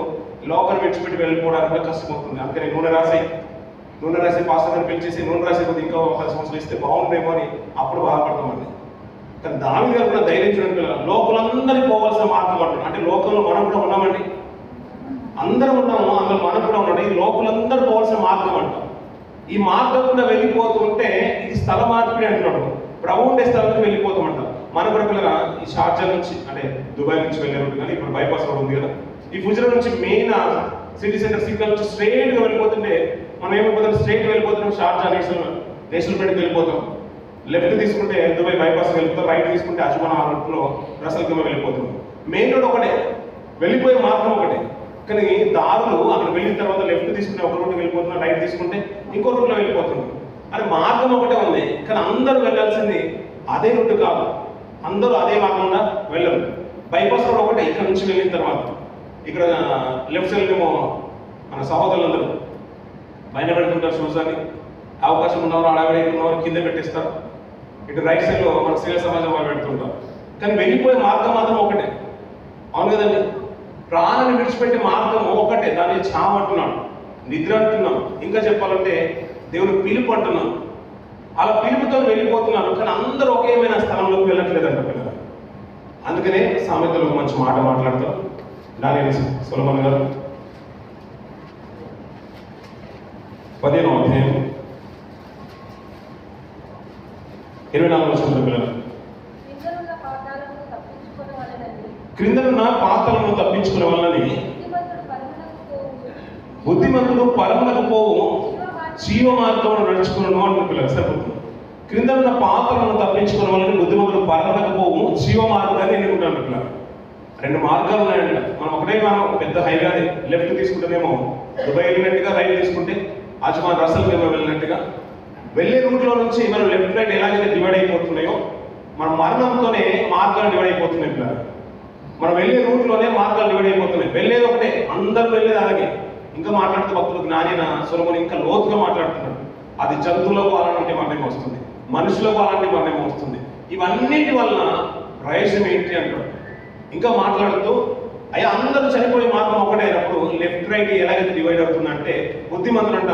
లోకాన్ని విడిచిపెట్టి వెళ్ళిపోవడానికి కూడా కష్టమవుతుంది. అందుకని నూనె రాసి పాస్టర్ గారిని పిలిచేసి నూనె రాసే కొద్ది ఇంకా 10 సంవత్సరాలు ఇస్తే బాగుండేమో అని అప్పుడు బాధపడతామండి. కానీ దావీదు గారు కూడా ధైర్యం చూడండి పిల్లలు. లోకులందరికీ పోవాల్సిన మార్గం అంటారు. అంటే లోకంలో మనం కూడా ఉన్నామండి, అందరం ఉన్నాము, అందులో మనం కూడా ఉన్నాడు. ఈ లోకులందరూ పోవాల్సిన మార్గం అంటారు. ఈ మార్గం కూడా వెళ్ళిపోతుంటే ఇది స్థల మార్పిడి అంటున్నాడు. ప్రభు ఉండే స్థలానికి వెళ్ళిపోతామంటారు. మన కూడా పిల్లగా ఈ షార్జా నుంచి, అంటే దుబాయ్ నుంచి వెళ్ళే రూట్ కానీ ఇప్పుడు బైపాస్ రోడ్ ఉంది కదా, ఈ ఫుజరా నుంచి మెయిన్ సిటీ సెంటర్ సిగ్నల్ నుంచి స్ట్రైట్గా వెళ్ళిపోతుంటే మనం ఏమైపోతాం, స్ట్రైట్ వెళ్ళిపోతున్నాం షార్జా నేషనల్ బెడ్కి వెళ్ళిపోతాం. లెఫ్ట్ తీసుకుంటే దుబాయ్ బైపాస్ వెళ్ళిపోతాం, రైట్ తీసుకుంటే అజ్మాన్ హార్ట్లో రసల్ కింద వెళ్ళిపోతాం. మెయిన్ రోడ్ ఒకటే, వెళ్ళిపోయే మార్గం ఒకటే. కానీ దారులు అక్కడ వెళ్ళిన తర్వాత లెఫ్ట్ తీసుకుంటే ఒక రూట్కి వెళ్ళిపోతున్నాం, రైట్ తీసుకుంటే ఇంకో రూట్లో వెళ్ళిపోతున్నాం. అని మార్గం ఒకటే ఉంది, కానీ అందరూ వెళ్ళాల్సింది అదే రూట్ కాదు. అందరూ అదే మార్గంగా వెళ్ళరు. బైపాస్ రోడ్ ఒకటే. ఇక్కడ నుంచి వెళ్ళిన తర్వాత ఇక్కడ లెఫ్ట్ సైడ్ ఏమో మన సహోదరులందరూ పైన పెడుతుంటారు షూస్ అని, అవకాశం ఉన్నవారు అడగడే ఉన్నవారు కింద పెట్టిస్తారు. ఇటు రైట్ సైడ్లో మన స్త్రీల సమాజం వాళ్ళు పెడుతుంటారు. కానీ వెళ్ళిపోయే మార్గం మాత్రం ఒకటే. అవును కదండి? ప్రాణాన్ని విడిచిపెట్టే మార్గం ఒకటే. దాన్ని చావు అంటున్నాడు, నిద్ర అంటున్నాం, ఇంకా చెప్పాలంటే దేవుని పిలుపు అంటున్నాం. అలా పిలుపుతో వెళ్ళిపోతున్నారు, కానీ అందరూ ఒకేమైన స్థలంలోకి వెళ్ళట్లేదంట పిల్లలు. అందుకనే సామెతలో మంచి మాట మాట్లాడతారు దానియేలు సొలొమోను గారు 15వ అధ్యాయం 24వ వచనం పిల్లలు, క్రిందనున్న పాతాళమును తప్పించుకునే వలనని బుద్ధిమంతుడు పరమునకు పోవు జీవ మార్గమును నడుచుకున్నాను అంటున్న పిల్లలు. సరిపోతుంది. క్రిందనున్న పాతాళమును తప్పించుకునే వలన బుద్ధిమంతుడు పరమునకు పోవు జీవ మార్గాన్ని ఎన్నుకుంటాను పిల్లలు. 2 మార్గాలు ఉన్నాయంట. మనం పెద్ద హైవే లెఫ్ట్ తీసుకుంటేనేమో దుబాయ్ వెళ్ళినట్టుగా, రైట్ తీసుకుంటే అజ్మాన్ రసల్ కింద వెళ్ళినట్టుగా. వెళ్ళే రూట్లో నుంచి మనం లెఫ్ట్ రైట్ ఎలాగైతే డివైడ్ అయిపోతున్నాయో, మన మరణంతోనే మార్గాలు డివైడ్ అయిపోతున్నాయి పిల్లలు. మనం వెళ్ళే రూట్లోనే మార్గాలు డివైడ్ అయిపోతున్నాయి. వెళ్ళేది ఒకటే, అందరూ వెళ్ళేది అలాగే. ఇంకా మాట్లాడుతూ భక్తులు జ్ఞానిన సొలొమోను ఇంకా లోతుగా మాట్లాడుతున్నాడు. అది జంతువులకు అలాంటి మరణం వస్తుంది, మనుషులకు అలాంటి మరణం వస్తుంది. ఇవన్నిటి వలన ప్రయోజనం ఏంటి అంటాడు. ఇంకా మాట్లాడుతూ అయ్యా అందరూ చనిపోయే మార్గం ఒకటే అయినప్పుడు లెఫ్ట్ రైట్ ఎలాగైతే డివైడ్ అవుతుందంటే, బుద్ధిమంతులంట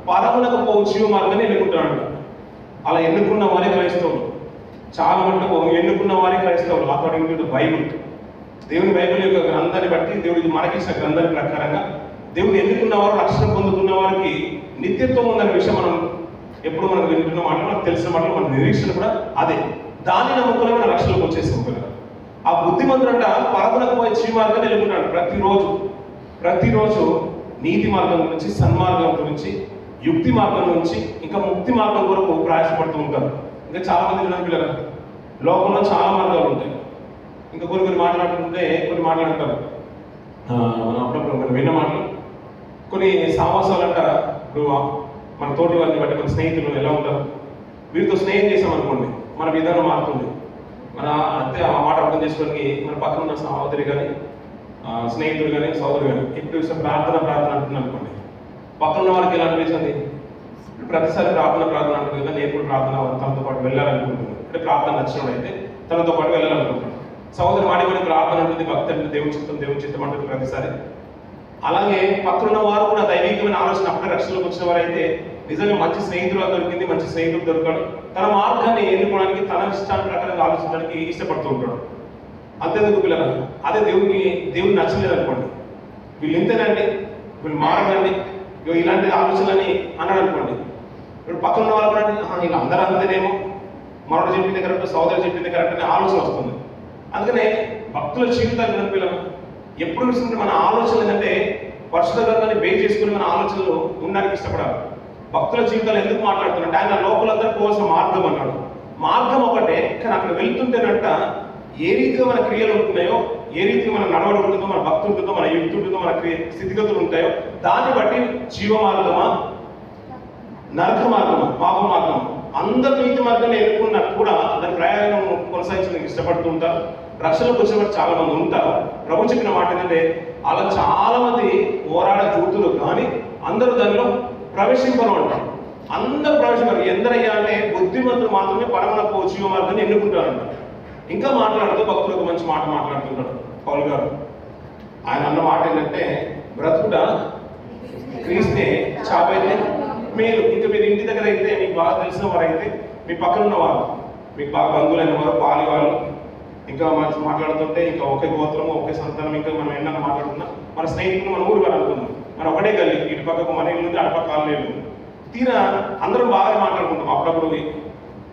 పరమునకు పోవు జీవ మార్గాన్ని ఎన్నుకుంటాడంట. అలా ఎన్నుకున్న వారే క్రైస్తవులు. చాలా మటుకు ఎన్నుకున్న వారి క్రైస్తవులు అకార్డింగ్ టు ద బైబుల్. దేవుని బైబిల్ యొక్క గ్రంథాన్ని బట్టి, దేవుడికి మనకిచ్చిన గ్రంథాన్ని ప్రకారంగా దేవుని ఎన్నుకున్న వారు, రక్షణ పొందుతున్న వారికి నిత్యత్వం ఉందనే విషయం మనం ఎప్పుడు మనకు వింటున్న మాటలు, మనకు తెలిసిన మాటలు, మన నిరీక్షణ కూడా అదే. దాన్ని నమ్ముకునే మన రక్షణకు వచ్చేసాం కదా. ఆ బుద్ధిమంతుడంట పరమునకు పోయే చీ మార్గాన్ని ఎన్నుకుంటాడు. ప్రతిరోజు నీతి మార్గం గురించి, సన్మార్గం గురించి, యుక్తి మార్గం నుంచి ఇంకా ముక్తి మార్గం వరకు ప్రయాసపడుతూ ఉంటారు. ఇంకా చాలా మంది విన్నాను పిల్లలు, లోకంలో చాలా మార్గాలు ఉంటాయి. ఇంకా కొన్ని మాట్లాడుతుంటే కొన్ని మాట్లాడతారు, మనం అప్పుడప్పుడు మనం విన్న మాటలు, కొన్ని సావాసాలు అంట. ఇప్పుడు మన తోటి వారిని బట్టి మన స్నేహితులు ఎలా ఉంటారు, వీరితో స్నేహం చేసామనుకోండి మన విధానం మారుతుంది. మన అంతే ఆ మాట అర్థం చేసుకోవడానికి మన పక్కన ఉన్న సహోదరి కానీ, స్నేహితుడు కానీ, సోదరుడు కానీ ఎప్పుడు ప్రార్థన అంటున్నాను అనుకోండి, పక్కన ఉన్న వారికి ఎలా అనిపిస్తుంది, ప్రతిసారి ప్రార్థన అంటుంది కదా, నేను కూడా ప్రార్థన తనతో పాటు వెళ్ళాలనుకుంటున్నాను. అంటే ప్రార్థన నచ్చినప్పుడు అయితే తనతో పాటు వెళ్ళాలనుకుంటున్నాను. సహోదరి వాడి ప్రార్థన అంటుంది, భక్తి అంటే దేవుని చిత్తం అంటుంది ప్రతిసారి. అలాగే పక్కనున్న వారు కూడా దైవికమైన ఆలోచన అప్పుడే రక్షణలోకి వచ్చిన వారైతే నిజంగా మంచి స్నేహితులు దొరికింది, మంచి స్నేహితుడు దొరకడు, తన మార్గాన్ని ఎన్నుకోవడానికి, తన ఇష్టాన్ని ప్రకారంగా ఆలోచించడానికి ఇష్టపడుతూ ఉంటాడు. అంతేందుకు పిల్లలు, అదే దేవుని నచ్చలేదు అనుకోండి, వీళ్ళు ఇంతేనండి, వీళ్ళు మారదండి, ఇలాంటి ఆలోచనలని అన్నాడు అనుకోండి. ఇప్పుడు పక్కన వాళ్ళు కూడా ఇలా అందరూ అంతేనేమో, మరొకటి చెప్పింది కరెక్ట్, సోదరు చెప్పింది కరెక్ట్ అనే ఆలోచన వస్తుంది. అందుకనే భక్తుల జీవితాలు వినపిల్లలు ఎప్పుడు చూస్తుంటే మన ఆలోచన ఏంటంటే పరిశుద్ధ గ్రంథాన్ని బేస్ చేసుకుని మన ఆలోచనలు ఉండడానికి ఇష్టపడాలి. భక్తుల జీవితాలు ఎందుకు మాట్లాడుతున్నట్టు, ఆయన లోపలందరూ పోవాల్సిన మార్గం అన్నాడు. మార్గం ఒకటే, కానీ అక్కడ వెళ్తుంటేనంట ఏ రీతిగా మన క్రియలు ఉంటున్నాయో, ఏ రీతిగా మన నడవడి ఉంటుందో, మన భక్తి ఉంటుందో, మన యుక్తి ఉంటుందో, మన స్థితిగతులు ఉంటాయో దాన్ని బట్టి జీవ మార్గమా, నరక మార్గమా, పాప మార్గమా, అందరు నీతి మార్గాన్ని ఎన్నుకున్నా కూడా దాని ప్రయాణం కొనసాగించడానికి ఇష్టపడుతూ ఉంటారు. రక్షణకు వచ్చిన వారు చాలా మంది ఉంటారు. ప్రభు చెప్పిన మాట ఏంటంటే అలా చాలా మంది పోరాడ చూతులు కానీ అందరూ దానిలో ప్రవేశింపరు అంటారు. అందరూ ప్రవేశింపరు. ఎందరయ్యా అంటే బుద్ధిమంతులు మాత్రమే పరమన జీవ మార్గాన్ని ఎన్నుకుంటారంట. ఇంకా మాట్లాడుతూ భక్తులకు మంచి మాట మాట్లాడుతుంటాడు పౌలు గారు. ఆయన అన్న మాట ఏంటంటే బ్రతుకుట క్రీస్తే, చావైతే మేలు. ఇంకా మీరు ఇంటి దగ్గర అయితే, మీకు బాగా తెలిసిన వారు అయితే, మీ పక్కన ఉన్నవారు, మీకు బాగా బంధువులైన వారు, పాలి వాళ్ళు, ఇంకా మనం మాట్లాడుతుంటే ఇంకా ఒకే గోత్రము, ఒకే సంతానం, ఇంకా మనం ఎన్నన్నా మాట్లాడుతున్నా మన స్నేహితులు, మన ఊరు వాళ్ళు అనుకుందాం, మనం ఒకటే గల్లి, ఇటు పక్కకు మన ఇల్లు ఉంది, అటుపక్క కాళ్ళు లేదు, తీరా అందరం బాగా మాట్లాడుకుంటాం, అప్పుడప్పుడు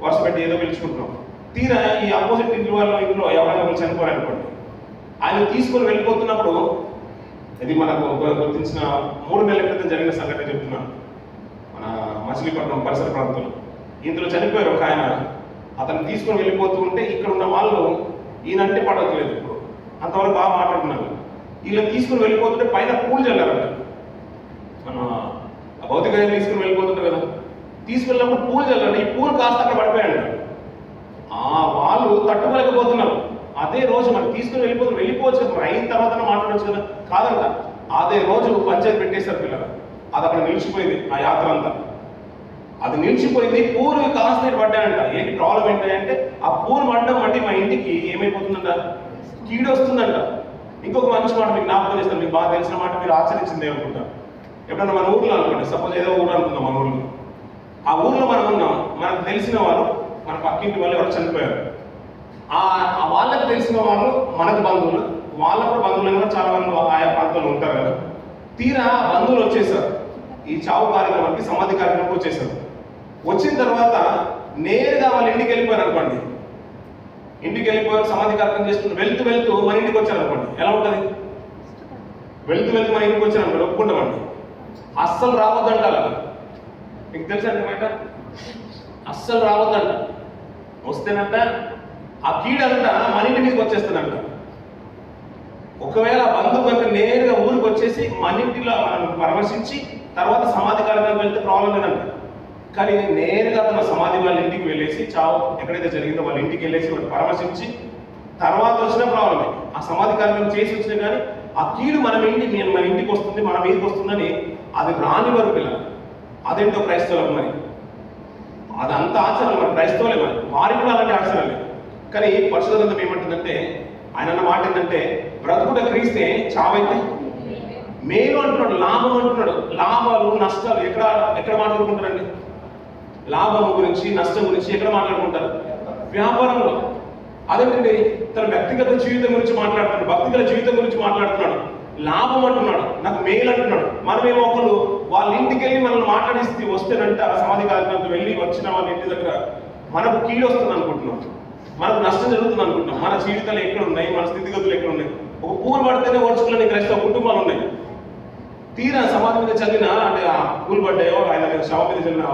వరుస పెట్టి ఏదో పిలుచుకుంటున్నాం. తీరా ఈ ఆపోజిట్ ఇంటి వాళ్ళ ఇంట్లో ఎవరైనా వాళ్ళు చనిపోయారనుకోండి, ఆయన తీసుకొని వెళ్ళిపోతున్నప్పుడు, ఇది మనకు గుర్తించిన 3 నెలల క్రితం జరిగిన సంఘటన చెప్తున్నాను. మన మచిలీపట్నం పరిసర ప్రాంతంలో ఇందులో చనిపోయారు ఒక ఆయన. అతను తీసుకొని వెళ్ళిపోతూ ఉంటే ఇక్కడ ఉన్న వాళ్ళు ఈయనంటే పడట్లేదు. ఇప్పుడు అంతవరకు బాగా మాట్లాడుతున్నారు. వీళ్ళని తీసుకుని వెళ్ళిపోతుంటే పైన పూలు చల్లారంట. మన భౌతికంగా తీసుకుని వెళ్ళిపోతుంటారు కదా, తీసుకెళ్ళినప్పుడు పూలు చల్లారంట. ఈ పూలు కాస్త అక్కడ పడిపోయాడు. వాళ్ళు తట్టుకోలేకపోతున్నారు. అదే రోజు మనం తీసుకుని వెళ్ళిపోవచ్చు కదా, అయిన తర్వాత మాట్లాడవచ్చు కదా, కాదంట. అదే రోజు పంచాయతీ పెట్టేశారు పిల్లలు. అది అక్కడ నిలిచిపోయింది. ఆ యాత్ర అంతా అది నిలిచిపోయింది. పూలు కాస్త పడ్డాయంట. ఏంటి ప్రాబ్లం ఏంటంటే ఆ పూలు పడడం బట్టి మా ఇంటికి ఏమైపోతుందంట, కీడు వస్తుందంట. ఇంకొక మంచి మాట మీకు జ్ఞాపకం చేస్తాను, మీకు బాగా తెలిసిన మాట, మీరు ఆచరించిందే అనుకుంటా. ఎప్పుడన్నా మన ఊర్లో అనుకోండి, సపోజ్ ఏదో ఊరు అనుకుందాం, మన ఊర్లో, ఆ ఊర్లో మనం ఉన్నాం, మనకు తెలిసిన వారు, మన పక్కింటి వాళ్ళు ఎవరు చనిపోయారు. వాళ్ళకి తెలిసిన వాళ్ళు మనకు బంధువులు, వాళ్ళకు బంధువులు కూడా చాలా మంది ఆయా ప్రాంతాల్లో ఉంటారు కదా. తీరా బంధువులు వచ్చేసారు, ఈ చావు కార్యక్రమానికి, సమాధి కార్యక్రమానికి వచ్చేసారు. వచ్చిన తర్వాత నేరుగా వాళ్ళ ఇంటికి వెళ్ళిపోయారు అనుకోండి. ఇంటికి వెళ్ళిపోయారు, సమాధి కార్యక్రమం చేసుకుంటూ వెళ్తూ మన ఇంటికి వచ్చారు అనుకోండి, ఎలా ఉంటుంది? వెళ్తూ మన ఇంటికి వచ్చారు అనుకోండి, ఒప్పుకుంటామండి. అస్సలు రావద్దంట. అలా మీకు తెలుసండి మాట, అస్సలు రావద్దంట. వస్తేనంట ఆ కీడంట మన ఇంటి మీదకి వచ్చేస్తుందంట. ఒకవేళ బంధువు కనుక నేరుగా ఊరికి వచ్చేసి మన ఇంటిలో మనం పరామర్శించి తర్వాత సమాధి కార్యక్రమం వెళ్తే ప్రాబ్లం లేదంట. కానీ నేరుగా తన సమాధి వాళ్ళ ఇంటికి వెళ్ళేసి, చావు ఎక్కడైతే జరిగిందో వాళ్ళ ఇంటికి వెళ్ళేసి వాళ్ళు పరామర్శించి తర్వాత వచ్చిన ప్రాబ్లమే. ఆ సమాధి కార్యక్రమం చేసి వచ్చినా కానీ ఆ కీడు మన ఇంటికి వస్తుంది, మన మీదకి వస్తుందని అది రాని వారు పిల్లలు. అదేంటో క్రైస్తవులకు మరి అదంతా ఆచరణ, మరి క్రైస్తవులే, మరి వారికి కూడా అలాంటి ఆచరణ లేదు. కానీ పరిశుద్ధ గ్రంథం ఏమంటుందంటే, ఆయన అన్న మాట ఏంటంటే బ్రతుకుట క్రీస్తే, చావైతే మేలు అంటున్నాడు, లాభం అంటున్నాడు. లాభాలు నష్టాలు ఎక్కడ మాట్లాడుకుంటారండి? లాభం గురించి, నష్టం గురించి ఎక్కడ మాట్లాడుకుంటారు? వ్యాపారంలో. అదేంటండి, తన వ్యక్తిగత జీవితం గురించి మాట్లాడుతున్నాడు, భక్తిగత జీవితం గురించి మాట్లాడుతున్నాడు, లాభం అంటున్నాడు, నాకు మేలు అంటున్నాడు. మనమేమో ఒకరు వాళ్ళ ఇంటికి వెళ్ళి మనల్ని మాట్లాడిస్తే వస్తేనంట సమాధి కార్యక్రమంతో వెళ్ళి వచ్చిన వాళ్ళ ఇంటి దగ్గర మనకు కీడు వస్తుంది అనుకుంటున్నాం, మనకు నష్టం జరుగుతుంది అనుకుంటున్నాం. మన జీవితాలు ఎక్కడ ఉన్నాయి, మన స్థితిగతులు ఎక్కడ ఉన్నాయి? ఒక పూలు పడితేనే ఓర్చుకునే క్రైస్తవ కుటుంబాలు ఉన్నాయి. తీరా సమాధి మీద చదివిన అంటే ఆ పూలు పడ్డాయో ఆయన శవం మీద చదివిన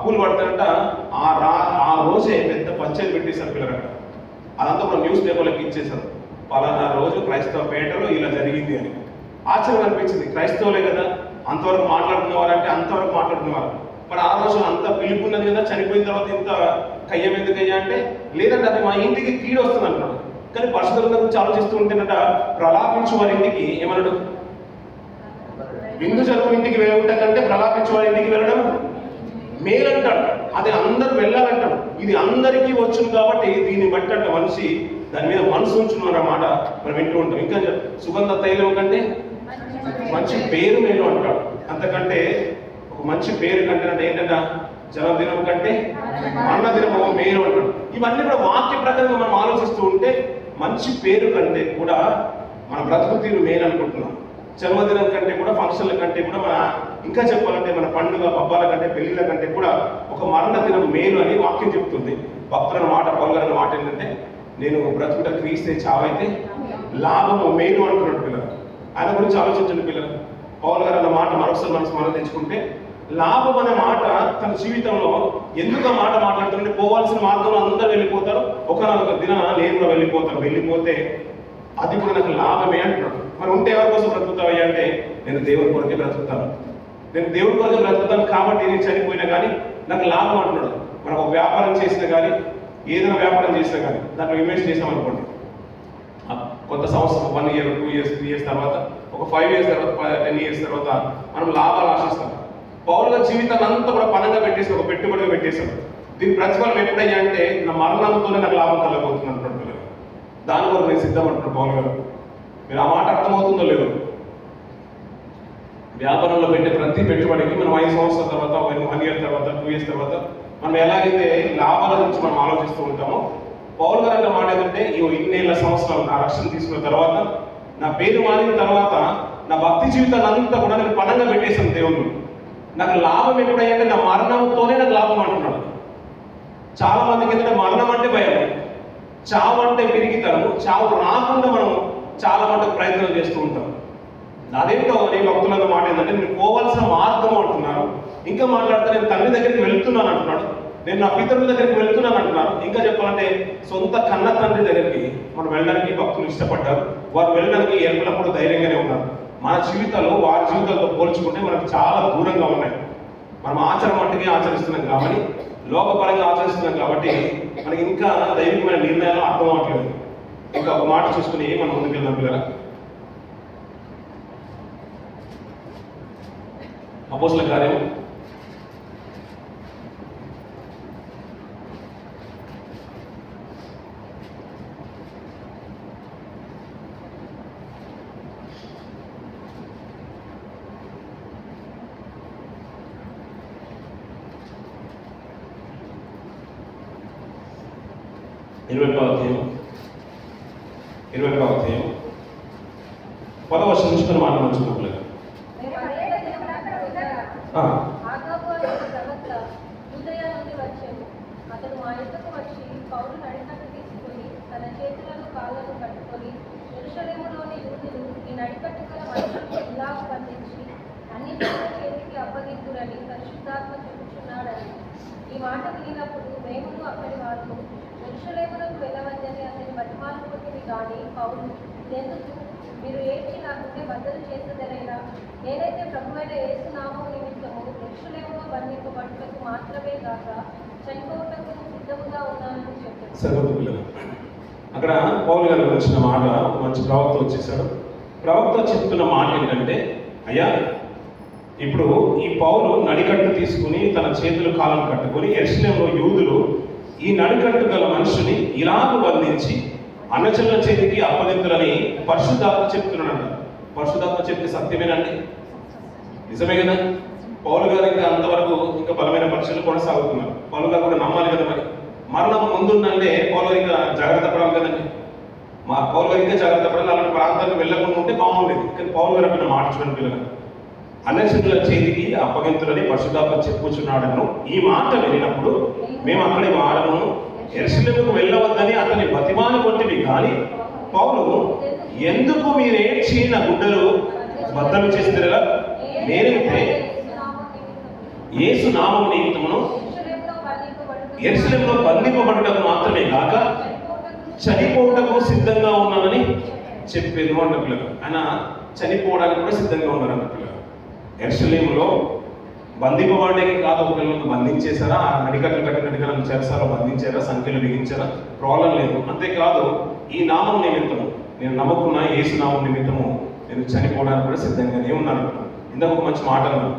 పూలు పడతానంట ఆ రోజే పెద్ద పంచాయతీ పెట్టేశారు పిల్లలట. అదంతా కూడా న్యూస్ పేపర్లకు ఇచ్చేశారు, పలానా రోజు క్రైస్తవ పేటలో ఇలా జరిగింది అని. ఆశ్చర్యం అనిపించింది, క్రైస్తవులే కదా అంతవరకు మాట్లాడుతున్నవారు అంటే అంతవరకు మాట్లాడుతున్నవారు. మరి ఆ రోజు అంత పిలుపున్నది కదా, చనిపోయిన తర్వాత ఇంత కయ్యం ఎందుకయ్యా అంటే లేదంటే అది మా ఇంటికి కీడు వస్తుంది అంటున్నాడు. కానీ పరిశుద్ధుల గురించి ఆలోచిస్తూ ఉంటేనట ప్రలాపించు వారి ఇంటికి ఏమన్నాడు, విందు జరుపు ఇంటికి వెళ్ళటంటే ప్రలాపించు వారి ఇంటికి వెళ్ళడం మేలంటాడు. అది అందరూ వెళ్ళాలంటాడు. ఇది అందరికీ వచ్చును కాబట్టి దీన్ని బట్టి అంట మనిషి దాని మీద మనసు ఉంచున్నారు అన్నమాట మనం వింటూ ఉంటాం. ఇంకా సుగంధ తైలం కంటే మంచి పేరు మేలు అంటాడు. అంతకంటే ఒక మంచి పేరు కంటే అంటే ఏంటంట, జన్మదినం కంటే మరణదినము మేలు అంటాడు. ఇవన్నీ కూడా వాక్య ప్రకారంగా మనం ఆలోచిస్తూ ఉంటే మంచి పేరు కంటే కూడా మన బ్రతుకు తీరు మేలు అనుకుంటున్నాం. జన్మదినం కంటే కూడా, ఫంక్షన్ల కంటే కూడా, మన ఇంకా చెప్పాలంటే మన పండుగ పబ్బాల కంటే, పెళ్లిళ్ళ కంటే కూడా ఒక మరణ దినం మేలు అని వాక్యం చెప్తుంది. భక్తుల మాట, పౌరుల మాట ఏంటంటే నేను బ్రతుకుట క్రీస్తే చావైతే లాభము మేలు అంటున్నాడు పిల్లలు. ఆయన గురించి ఆలోచించండి పిల్లలు. పౌలు గారు అన్న మాట మరొకసారి మనం తెచ్చుకుంటే, లాభం అనే మాట తన జీవితంలో ఎందుకు ఆ మాట మాట్లాడుతుంటే, పోవాల్సిన మార్గంలో అందరూ వెళ్ళిపోతారు, ఒకనొక దిన నేను కూడా వెళ్ళిపోతాను, వెళ్ళిపోతే అది కూడా నాకు లాభమే అంటున్నాడు. మరి ఉంటే ఎవరి కోసం బ్రతుకుతావయ్యా అంటే నేను దేవుని కొరకే బ్రతుకుతాను, నేను దేవుని కొరకే బ్రతుకుతాను కాబట్టి నేను చనిపోయినా కానీ నాకు లాభం అంటున్నాడు. మనం ఒక వ్యాపారం చేసినా కానీ, ఏదైనా వ్యాపారం చేసినా కానీ దాంట్లో ఇన్వెస్ట్ చేసాం అనుకోండి, కొత్త సంవత్సరం 1 year 2 years 3 years తర్వాత, ఒక 5 years తర్వాత, 10 years తర్వాత మనం లాభాలు ఆశిస్తాం. పౌరుల జీవితాన్ని అంతా కూడా పనంగా పెట్టేసి ఒక పెట్టుబడిగా పెట్టేశాం. దీని ప్రతిఫలం ఎప్పుడయ్యా అంటే నా మరణంతోనే నాకు లాభం కలగబోతుంది అంటున్నాడు. దాని వరకు నేను సిద్ధం అంటున్నాడు పౌలు గారు. మీరు ఆ మాట అర్థమవుతుందో లేదో? వ్యాపారంలో పెట్టే ప్రతి పెట్టుబడికి మనం 5 సంవత్సరాల తర్వాత, 1 year తర్వాత, 2 years తర్వాత మనం ఎలాగైతే లాభాల గురించి మనం ఆలోచిస్తూ ఉంటామో, పౌలు గారు అన్న మాట ఏంటంటే ఇన్నేళ్ల సంవత్సరాలు నా రక్షణ తీసుకున్న తర్వాత, నా పేరు మారిన తర్వాత, నా భక్తి జీవితాన్ని అంతా కూడా నేను పనంగా పెట్టేశాను దేవుడు. నాకు లాభం ఎప్పుడైతే నా మరణంతోనే నాకు లాభం అంటున్నాడు. చాలా మందికి ఏంటంటే మరణం అంటే భయం, చావు అంటే పిరిగితనము, చావు రాకుండా మనం చాలా మటుకు ప్రయత్నం చేస్తూ ఉంటాం. అదేంటో నేను భక్తుల మాట ఏంటంటే నేను పోవాల్సిన మార్గం అంటున్నాను. ఇంకా మాట్లాడితే నేను తండ్రి దగ్గరికి వెళ్తున్నాను అంటున్నాడు, నేను నా పితరుల దగ్గరికి వెళ్తున్నాను అంటున్నాను. ఇంకా చెప్పాలంటే సొంత కన్న తండ్రి దగ్గరికి మనం వెళ్ళడానికి భక్తులు ఇష్టపడ్డారు. వారు వెళ్ళడానికి ఎల్లప్పుడూ ధైర్యంగానే ఉన్నారు. మన జీవితాలు వారి జీవితాలతో పోల్చుకుంటే మనకు చాలా దూరంగా ఉన్నాయి. మనం ఆచరణ మట్టుకే ఆచరిస్తున్నాం కాబట్టి, లోకపరంగా ఆచరిస్తున్నాం కాబట్టి మనకి ఇంకా దైవికమైన నిర్ణయాలు అర్థం అవ్వట్లేదు. ఇంకా ఒక మాట చూసుకుని మనం ముందుకెళ్దాం పిల్లరా. అపోస్తలుల కార్యం 21వ అధ్యాయం 10వ వచనం నుంచి మనం మాట్లాడుకుంటున్నాం. అతను మా యొద్దకు వచ్చి పౌలు నడికట్టు తీసుకుని తన చేతులను కాళ్ళను కట్టుకొని, యెరూషలేములోని యూదులు ఈ నడికట్టు గల మనుషులను ఇలా బంధించి అన్ని జనుల చేతికి అప్పగింతురని పరిశుద్ధాత్మ చెప్పుచున్నాడని. ఈ మాట వినినప్పుడు మేమును అక్కడి వారు యెరూషలేమునకు వెళ్ళవద్దని అతని బతిమాలుకుంటుంది. కానీ పౌలు, ఎందుకు మీరు ఏడ్చి నా గుండె బద్దలు చేసేదనైనా నేనైతే ప్రభువైన యేసు నామం నిమిత్తము యెరూషలేములో బంధింపబడుటకు మాత్రమే కాక చనిపోవటకు సిద్ధముగా ఉన్నానని చెప్పారు. అక్కడ పౌలు గారు వచ్చిన మాట, మంచి ప్రవక్త వచ్చేసాడు. ప్రవక్త చెప్తున్న మాట ఏంటంటే, అయ్యా ఇప్పుడు ఈ పౌలు నడికట్టు తీసుకుని తన చేతులు కాళ్ళను కట్టుకొని యెరూషలేములో యూదులు ఈ నడికట్టు గల మనుషుని ఇలాగ బంధించి అన్నచనుల చేతికి అప్పగింతులని పరిశుద్ధాత్మ చెప్తున్నాడు. పరిశుద్ధాత్మ చెప్తే సత్యమేనండి, నిజమే కదా. పౌలు గారు ఇంకా అంతవరకు ఇంకా బలమైన పరీక్షలు కొనసాగుతున్నారు. పౌలు గారు కూడా నమ్మాలి కదా. మరి మరణం ముందున్నదే పౌలు గారు ఇంకా జాగ్రత్త పడాలి కదండి. పౌలు గారు ఇంకా జాగ్రత్త పడాలి. అలాంటి ప్రాంతాలకు వెళ్ళకుండా ఉంటే బాగుండేది. కానీ పౌలు గారు అక్కడ మాట చూడండి పిల్లలు, అన్యజనుల చేతికి అప్పగింతులని పరిశుద్ధాత్మ చెప్పుచున్నాడను ఈ మాట వినినప్పుడు మేము అక్కడి వారము యెరూషలేముకు వెళ్ళవద్దని అతని బతిమాలు కొట్టివి. కానీ పౌలు, ఎందుకు మీరు ఏడ్చి నా గుడ్డలు బద్దలు చేస్తారా? నేనైతే యేసు నామం నిమిత్తమును యెరూషలేములో బంధింపబడుటకు మాత్రమే కాక చనిపోవటకు సిద్ధంగా ఉన్నానని చెప్పాను అన్న పిల్లలు. ఆయన చనిపోవడానికి కూడా సిద్ధంగా ఉన్నారు అన్న పిల్లలు. యెరూషలేములో బంధింపబడడానికి కాదు, ఒకళ్ళను బంధించేశారా, నడికట్లు కట్టిన నడికలను చేస్తారో బంధించారా, సంఖ్యలు బిగించారా, ప్రాబ్లం లేదు. అంతేకాదు ఈ నామం నిమిత్తము, నేను నమ్ముకున్న యేసు నామం నిమిత్తము నేను చనిపోవడానికి కూడా సిద్ధంగానే ఉన్నాను. ఇందాక ఒక మంచి మాట అన్నాను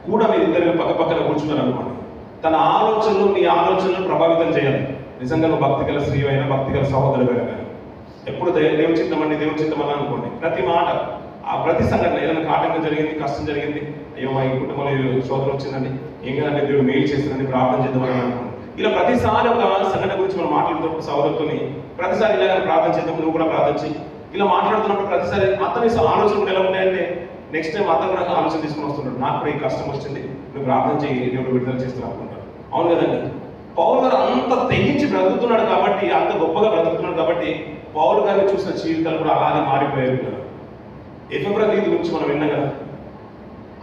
కూడా, మీరు ఇద్దరు పక్క పక్కన కూర్చున్నారు అనుకోండి. తన ఆలోచనలు మీ ఆలోచనలు ప్రభావితం చేయాలి. నిజంగా నువ్వు భక్తి గల స్త్రీ అయినా, భక్తి గల సహోదరుడు అయినా, ఎప్పుడు దేవుని చిత్తమండి దేవుని చిత్తమని అనుకోండి. ప్రతి మాట, ఆ ప్రతి సంఘటన, ఏదైనా ఆటంకం జరిగింది, కష్టం జరిగింది, అయ్యో మా ఈ కుటుంబంలో శోధన వచ్చిందండి, ఏం కదండి దేవుడు మేలు చేస్తుందని ప్రార్థన చేద్దామని అనుకోండి. ఇలా ప్రతిసారి ఒక సంఘటన గురించి మనం మాట్లాడుతున్నప్పుడు సహోదరుతో ప్రతిసారి ఇలా ప్రార్థన చేద్దాం, నువ్వు కూడా ప్రార్థన చేయి. ఇలా మాట్లాడుతున్నప్పుడు ప్రతిసారి అతని ఆలోచన కూడా ఎలా ఉంటాయంటే, నెక్స్ట్ టైం అతను కూడా ఆలోచన తీసుకుని వస్తుంటాడు, నాకు కూడా ఈ కష్టం వచ్చింది, నువ్వు ప్రార్థన చేయి, దేవుడు విడుదల చేస్తున్నావు అనుకుంటాడు. అవును కదండి. పౌలు గారు అంత తెగించి బ్రతుకుతున్నాడు కాబట్టి, అంత గొప్పగా బ్రతుకుతున్నాడు కాబట్టి పౌలు గారిని చూసిన జీవితాలు కూడా అలాగే మారిపోయారు. ఎఫెబ్రదీతు గురించి మనం విన్నాం కదా,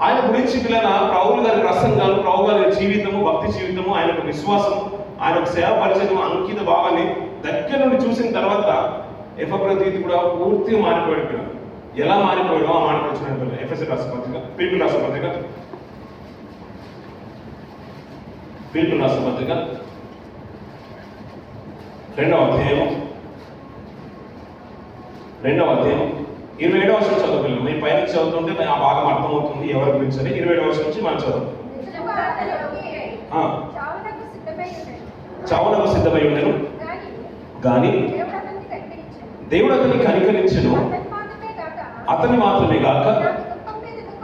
ఆయన గురించి పిల్లల పౌలు గారి ప్రసంగాలు, పౌలు గారి జీవితము, భక్తి జీవితము, ఆయన యొక్క విశ్వాసము, ఆయన యొక్క సేవ పరిచయం, అంకిత భావాన్ని దగ్గర నుండి చూసిన తర్వాత ఎఫెబ్రదీతు కూడా పూర్తిగా మారిపోయాడు. పిల్లలు ఎలా మారిపోయాడో ఆ మాట వచ్చిన ఎఫెసీ రాష్ట్ర పత్రిక, పిలుపుల రాష్ట్ర పత్రిక, పిలుపుల రాష్ట్ర పత్రిక 2వ అధ్యాయం 27వ వచనం చదువుకోలేదు. నేను పైన చదువుతుంటే ఆ భాగం అర్థమవుతుంది ఎవరి గురించి అని. 27వ వచనం నుంచి మనం చదువు. చావునకు సిద్ధమై ఉండెను కానీ దేవుడు అతన్ని కనికరించెను, అతని మాత్రమే కాక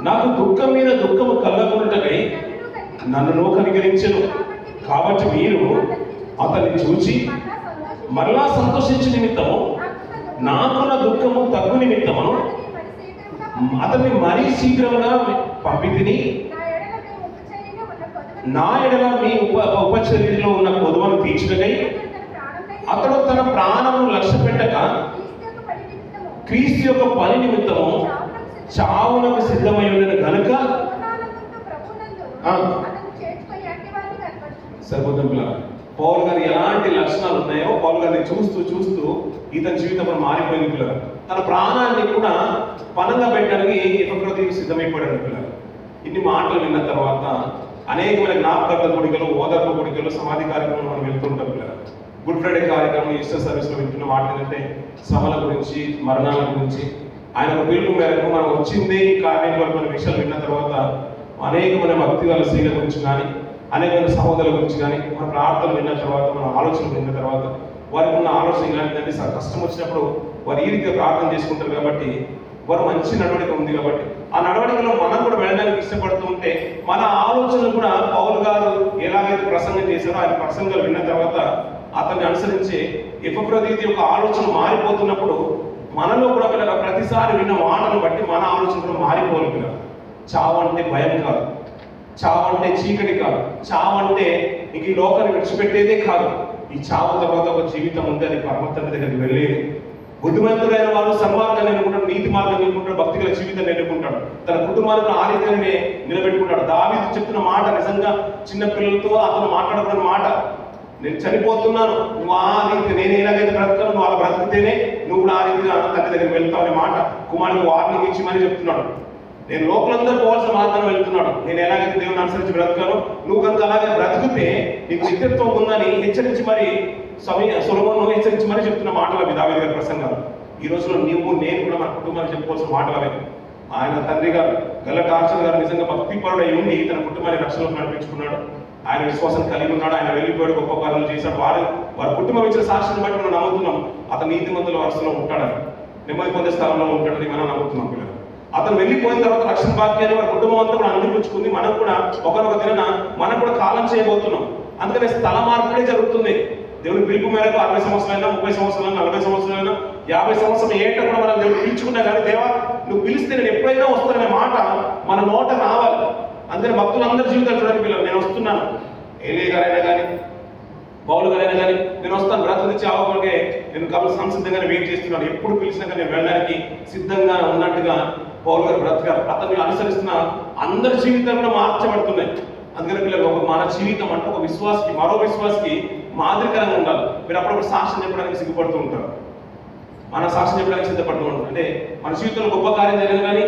నాకు దుఃఖం మీద దుఃఖము కలగకుండాటకై నన్ను కనికరించెను. కాబట్టి మీరు అతన్ని చూచి మరలా సంతోషించే నిమిత్తము, నాకున్న దుఃఖము తగ్గు నిమిత్తమును అతన్ని మరీ శీఘ్రంగా పంపితిని. నా ఎడల మీ ఉపచర్యలో ఉన్న కొదువను తీర్చుటకై అతడు తన ప్రాణమును లక్ష్య పెట్టక క్రీస్తు యొక్క పని నిమిత్తము చావునకు సిద్ధమై ఉండను కనుక సరిపోతుంది పిల్లలు. పౌలు గారు ఎలాంటి లక్షణాలు ఉన్నాయో పౌలు గారిని చూస్తూ చూస్తూ ఇతని జీవితం మారిపోయింది పిల్లలు. తన ప్రాణాన్ని కూడా పనంగా పెట్టడానికి ఎఫెబ్రదీతు సిద్ధమైపోయాడు పిల్లలు. ఇన్ని మాటలు విన్న తర్వాత అనేకమైన జ్ఞాపకార్థ కోడికలు, ఓదార్పు కోడికలు, సమాధి కార్యక్రమం మనం వెళ్తుంటాం పిల్లలు. గుడ్ ఫ్రైడే కార్యక్రమం, ఈస్టర్ సర్వీస్లో వింటున్న మాటలు ఏంటంటే శ్రమల గురించి, మరణాల గురించి, ఆయన పిలుపు మేరకు మనం వచ్చిందే ఈ కార్యం వరకు మన విషయాలు విన్న తర్వాత అనేకమైన భక్తి వాళ్ళ స్త్రీల గురించి కానీ, అనేకమైన సహోదరుల గురించి కానీ మన ప్రార్థనలు విన్న తర్వాత, మన ఆలోచనలు విన్న తర్వాత వారికి ఉన్న ఆలోచన ఇలాంటిదంటే కష్టం వచ్చినప్పుడు వారు ఈ రీతిగా ప్రార్థన చేసుకుంటారు కాబట్టి వారు మంచి నడవడిక ఉంది కాబట్టి ఆ నడవడికలో మనం కూడా వెళ్ళడానికి ఇష్టపడుతూ ఉంటే మన ఆలోచనలు కూడా పౌలు గారు ఎలాగైతే ప్రసంగం చేశారో ఆయన ప్రసంగాలు విన్న తర్వాత అతన్ని అనుసరించి ఎఫెబ్రదీతు యొక్క ఆలోచన మారిపోతున్నప్పుడు మనలో కూడా పిల్లలు ప్రతిసారి విన్న మాటను బట్టి మన ఆలోచన కూడా మారిపోవాలి పిల్లలు. చావు అంటే భయం కాదు, చావు అంటే చీకటి కాదు, చావు అంటే ఇంక ఈ లోకాన్ని విడిచిపెట్టేదే కాదు. ఈ చావు తర్వాత ఒక జీవితం ఉంది, అది పరమాత్మ దగ్గరికి వెళ్ళేది. బుద్ధిమంతుడైన వాళ్ళు సన్మార్గాన్ని ఎన్నుకుంటాడు, నీతి మార్గాన్ని ఎన్నుకుంటాడు, భక్తి గల జీవితాన్ని ఎన్నుకుంటాడు, తన కుటుంబానికి ఆ రీతిగానే నిలబెట్టుకుంటాడు. దావీదు చెప్తున్న మాట నిజంగా చిన్న పిల్లలతో అతను మాట్లాడబడిన మాట, నేను చనిపోతున్నాను, నువ్వు ఆ రీతి నేను ఎలాగైతే బ్రతకాను నువ్వు అలా బ్రతికితేనే నువ్వు కూడా ఆ రీతిగా తండ్రి దగ్గరికి వెళ్తావు అనే మాట కుమారుడికి వార్నింగ్ ఇచ్చి మరీ చెప్తున్నాడు. నేను లోకలందరూ పోవాల్సిన మార్గాన్ని వెళ్తున్నాడు, నేను ఎలాగైతే దేవుని అనుసరించి బ్రతకాను నువ్వు కనుక అలాగే బ్రతికితే నీకు నిత్యత్వం ఉందని హెచ్చరించి మరి సొలొమోను హెచ్చరించి మరీ చెప్తున్న మాటలు అవి దావీదు గారి ప్రసంగాలు. ఈ రోజులో నువ్వు నేను కూడా మన కుటుంబానికి చెప్పుకోవాల్సిన మాటలు అవే. ఆయన తండ్రి గారు గల్లటార్చన గారు నిజంగా భక్తిపరుడై ఉండి తన కుటుంబాన్ని రక్షణలో నడిపించుకున్నాడు. ఆయన విశ్వాసం కలిగి ఉన్నాడు, ఆయన వెళ్ళిపోయాడు, గొప్ప కార్యాలు చేశాడు. వారి కుటుంబం ఇచ్చిన సాక్షిని బట్టి మనం నమ్ముతున్నాం అతను నీతిమంతుల వరుసలో ఉంటాడని, నెమ్మది పొందే స్థలంలో ఉంటాడని మనం నమ్ముతున్నాం పిల్లలు. అతను వెళ్ళిపోయిన తర్వాత రక్షణ భాగ్యాన్ని వారి కుటుంబం అంతా కూడా అందిపుచ్చుకుంది. మనం కూడా ఒకనొక దిన మనం కూడా కాలం చేయబోతున్నాం. అందుకని స్థల మార్పుడే జరుగుతుంది. దేవుడి పిలుపు మేరకు 60 సంవత్సరాలైనా, 30 సంవత్సరాలైనా, 40 సంవత్సరాలైనా, 50 సంవత్సరం ఏంటో కూడా మనం దేవుడు పిలుచుకున్నా కానీ, దేవా నువ్వు పిలిస్తే నేను ఎప్పుడైనా వస్తాననే మాట మన నోట రావాలి. అందుకని భక్తులందరి జీవితాలు చూడండి పిల్లలు, నేను వస్తున్నాను. ఏలీ గారైనా కానీ, పౌలు గారైనా కానీ, నేను వస్తాను బ్రతుకు చావకొరకే నేను కాబట్టి సంసిద్ధంగానే వెయిట్ చేస్తున్నాను. ఎప్పుడు పిలిచినాక నేను వెళ్ళడానికి సిద్ధంగా ఉన్నట్టుగా పౌలు గారు బ్రతకారు. అతన్ని అనుసరిస్తున్న అందరి జీవితాలు కూడా మార్చబడుతున్నాయి. అందుకని పిల్లలు, ఒక మన జీవితం అంటే ఒక విశ్వాసకి, మరో విశ్వాసకి మాదిరికరంగా ఉండాలి. మీరు అప్పుడప్పుడు సాక్ష్యం చెప్పడానికి సిగ్గుపడుతూ ఉంటారు, మన సాక్ష్యం చెప్పడానికి సిద్ధపడుతూ ఉంటారు. అంటే మన జీవితంలో గొప్ప కార్యం జరిగింది కానీ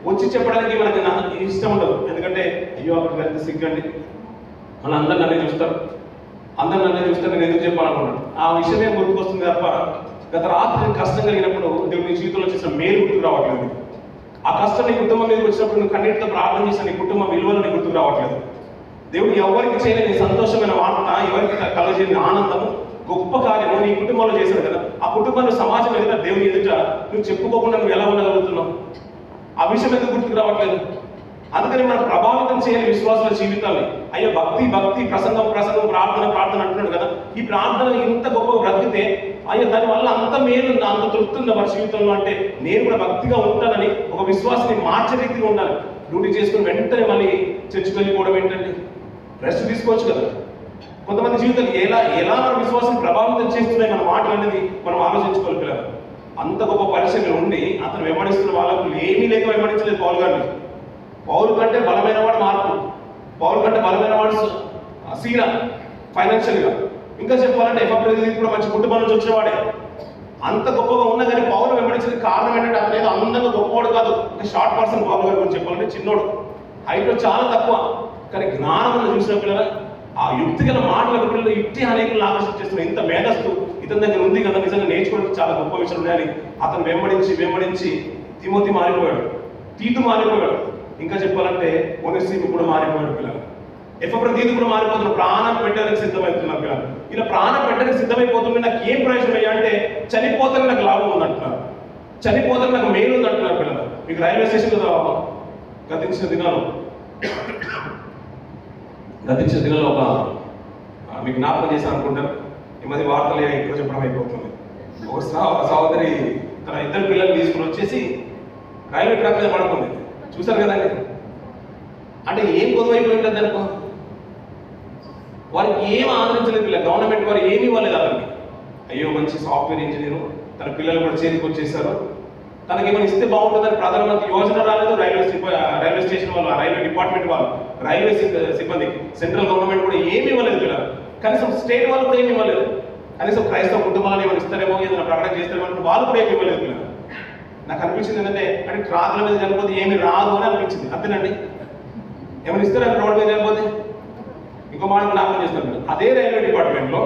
వచ్చి చెప్పడానికి మనకి ఇష్టం ఉండదు. ఎందుకంటే అయ్యో అక్కడికి వెళ్తే సిగ్గండి, మన అందరు నన్నే చూస్తారు, అందరు నన్నే చూస్తారు, నేను ఎందుకు చెప్పాలనుకున్నాను. ఆ విషయమే గుర్తుకొస్తుంది తప్ప గత రాత్రి కష్టం కలిగినప్పుడు దేవుడు నీ జీవితంలో చేసిన మేలు గుర్తుకు రావట్లేదు. ఆ కష్టం నీ కుటుంబం మీదకి వచ్చినప్పుడు నువ్వు కన్నీటితో ప్రార్థన చేసిన నీ కుటుంబ విలువలు నీ గుర్తుకు రావట్లేదు. దేవుడు ఎవరికి చేయలేని సంతోషమైన వార్త, ఎవరికి కలగజేయని ఆనందము, గొప్ప కార్యము నీ కుటుంబంలో చేశాడు కదా. ఆ కుటుంబంలో సమాజం ఎదుట, దేవుని ఎదుట నువ్వు చెప్పుకోకుండా నువ్వు ఎలా ఉండగలుగుతున్నావు? ఆ విషయం ఎందుకు గుర్తుకు రావట్లేదు? అందుకని మనం ప్రభావితం చేయాలి విశ్వాసుల జీవితాన్ని. అయ్యో భక్తి భక్తి, ప్రసంగం ప్రసంగం, ప్రార్థన ప్రార్థన అంటున్నాడు కదా. ఈ ప్రార్థన ఇంత గొప్పగా బ్రతికితే అయ్యో దానివల్ల అంత మేలు, అంత తృప్తి ఉంది మన జీవితంలో అంటే నేను కూడా భక్తిగా ఉంటానని ఒక విశ్వాసాన్ని మార్చే రీతిగా ఉండాలి. డ్యూటీ చేసుకుని వెంటనే మళ్ళీ చర్చికి వెళ్ళిపోవడం ఏంటంటే, రెస్ట్ తీసుకోవచ్చు కదా. కొంతమంది జీవితాలు ఎలా మన విశ్వాసం ప్రభావితం చేస్తున్నాయి మన మాటలు అనేది మనం ఆలోచించుకోవాలి పిల్లలు. అంత గొప్ప పరిచయం ఉండి అతను వెంబడిస్తున్న వాళ్ళకు ఏమీ లేక వెంబడించలేదు పౌలు గారిని. పౌలు కంటే బలమైన వాడు మార్పు, పౌలు కంటే బలమైన వాడు సీరా ఫైనాన్షియల్గా. ఇంకా చెప్పాలంటే ఎఫ్ఎఫ్ఎల్ కూడా మంచి కుటుంబం నుంచి వచ్చినవాడే. అంత గొప్పగా ఉన్నా కానీ పౌలు వెంబడించిన కారణం ఏంటంటే అతను ఏదో అందంగా గొప్పవాడు కాదు, ఒక షార్ట్ పర్సన్. పౌలు గారి గురించి చెప్పాలంటే చిన్నోడు, హైట్లో చాలా తక్కువ, కానీ జ్ఞానం చూసిన పిల్లల ఆ యుక్తి గల మాటల పిల్లలు యుక్తి అనేకులను ఆకర్షించేస్తున్నారు. ఇంత మేధస్తు ఇతని దగ్గర ఉంది కదా, నిజంగా నేర్చుకోవడానికి చాలా గొప్ప విషయం ఉన్నాయని అతను వెంబడించి తిమోతి మారిపోయాడు, తీతు మారిపోయాడు. ఇంకా చెప్పాలంటే ఒనేసిము కూడా మారిపోయాడు పిల్లలు. ఎఫ్ఎఫ్ఎల్ తీతు కూడా మారిపోతున్నారు, ప్రాణం పెట్టడానికి సిద్ధమవుతున్నారు పిల్లలు. ఇలా ప్రాణం పెట్టడానికి సిద్ధమైపోతుంటే నాకు ఏం ప్రయోజనం అయ్యా అంటే, చనిపోతానికి నాకు లాభం ఉందంటున్నారు, చనిపోతానికి నాకు మేలు ఉందంటున్నారు పిల్లలు. మీకు రైల్వే స్టేషన్లో గతించిన దినాలు ఒక మీకు జ్ఞాపకం చేశాను అనుకుంటారు. ఈ మధ్య వార్తలు ఎక్కువ చెప్పడం అయిపోతుంది. ఒక సహోదరి తన 2 పిల్లలు తీసుకుని వచ్చేసి రైల్వే ట్రాక్ మీద పడుకుంది. చూసారు కదండి. అంటే ఏం కొద్దువైపు ఉంటుంది అనుకో, వారికి ఏం ఆదరించలేదు పిల్లలు. గవర్నమెంట్ వారు ఏమి ఇవ్వలేదు అతనికి. అయ్యో మంచి సాఫ్ట్వేర్ ఇంజనీరు, తన పిల్లలు కూడా చేతికి వచ్చేసారు, తనకి ఏమైనా ఇస్తే బాగుంటుందని ప్రధానమంత్రి యోజన రాలేదు. రైల్వే స్టేషన్ వాళ్ళు, రైల్వే డిపార్ట్మెంట్ వాళ్ళు, రైల్వే సిబ్బంది, సెంట్రల్ గవర్నమెంట్ కూడా ఏమి ఇవ్వలేదు పిల్లలు. కనీసం స్టేట్ వాళ్ళు కూడా ఏమి ఇవ్వలేదు. కనీసం క్రైస్తవ కుటుంబాలను ఏమైనా ఇస్తారేమో, ఏదైనా ప్రకటన చేస్తారేమో అంటే వాళ్ళు కూడా ఏమి ఇవ్వలేదు పిల్లలు. నాకు అనిపించింది ఏంటంటే, అంటే ట్రాకుల మీద చనిపోతే ఏమి రాదు అని అనిపించింది. అంతేనండి, ఏమైనా ఇస్తారా రోడ్డు మీద చనిపోతే? ఇంకో మాట జ్ఞాపకం చేస్తాను. అదే రైల్వే డిపార్ట్మెంట్లో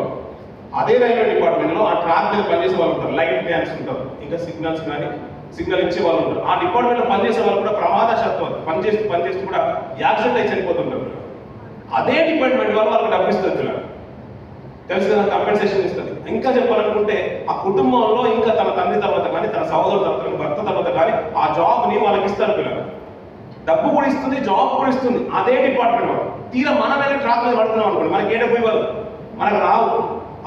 ఆ ట్రాక్ మీద పనిచేసే వాళ్ళు ఉంటారు, లైట్ మ్యాన్స్ ఉంటారు, ఇంకా సిగ్నల్స్ కానీ సిగ్నల్ ఇచ్చే వాళ్ళు ఉంటారు. ఆ డిపార్ట్మెంట్లో పనిచేసే వాళ్ళు కూడా ప్రమాదశాత్తు పనిచేస్తూ కూడా యాక్సిడెంట్ అయి చనిపోతుంటారు. అదే డిపార్ట్మెంట్ వాళ్ళకి డబ్బు ఇస్తుంది పిల్లలు, తెలుసు కదా, కంపెన్సేషన్ ఇస్తుంది. ఇంకా చెప్పాలనుకుంటే ఆ కుటుంబంలో ఇంకా తన తండ్రి తర్వాత కానీ, తన సహోదరు తర్వాత, భర్త తర్వాత కానీ ఆ జాబ్ని వాళ్ళకి ఇస్తారు పిల్లలు. డబ్బు కూడా ఇస్తుంది, జాబ్ కూడా ఇస్తుంది అదే డిపార్ట్మెంట్ వాళ్ళు. తీరా మనం వెళ్ళి ట్రాక్ మీద పడుతున్నాం అనుకోండి, మనకి ఏ డబ్బు ఇవ్వదు, మనకు రావు.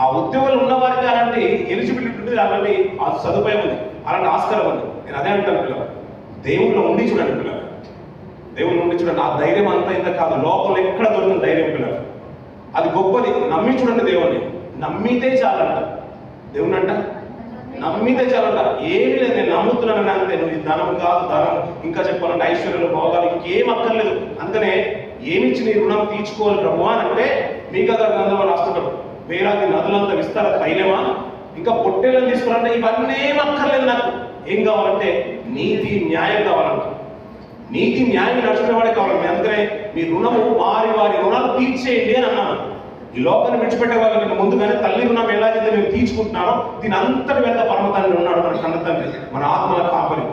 ఆ ఉద్యోగాలు ఉన్న వారికి అలాంటి ఎలిజిబిలిటీ ఉంటుంది, అలాంటి సదుపాయం ఉంది, అలాంటి ఆస్కారం ఉంది. నేను అదే అంటాను పిల్లలు, దేవుళ్ళు ఉండి చూడండి పిల్లలు, దేవుళ్ళు ఉండి చూడండి. ఆ ధైర్యం అంతా ఇంత కాదు, లోపల ఎక్కడ దొరికిన ధైర్యం పిల్లలు, అది గొప్పది. నమ్మి చూడండి దేవుణ్ణి, నమ్మితే చాలంట. దేవుణ్ణి అంట నమ్మితే చాలంట. ఏమీ లేదు, నేను నమ్ముతున్నానని అంతే. నువ్వు ఈ ధనం కాదు, ధనం ఇంకా చెప్పాలంటే ఐశ్వర్యాలు, భోగాలు ఇంకేం అక్కర్లేదు. అందుకనే ఏమిచ్చి నీ రుణం తీర్చుకోవాలి ప్రభు అని అంటే, మీకు అక్కడ గ్రంథంలో రాస్తున్నారు, వేలాది నదులంతా విస్తార తైలమా, ఇంకా పొట్టేళ్ళని తీసుకోవాలంటే ఇవన్నీ ఏం అక్కర్లేదు. నాకు ఏం కావాలంటే నీతి న్యాయం కావాలంట. నీతి న్యాయం నడుచుకునేవాడే కావాలి. అందుకనే మీ రుణము వారి రుణాలు తీర్చేయండి అని అన్నాను. ఈ లోకాన్ని విడిచిపెట్టే వాళ్ళకి ముందుగానే తల్లి రుణం ఎలాగైతే మేము తీర్చుకుంటున్నారో దీని అంతటి వెంట పరమ తండ్రి ఉన్నాడు, మన కన్న తండ్రి, మన ఆత్మల కాపరి.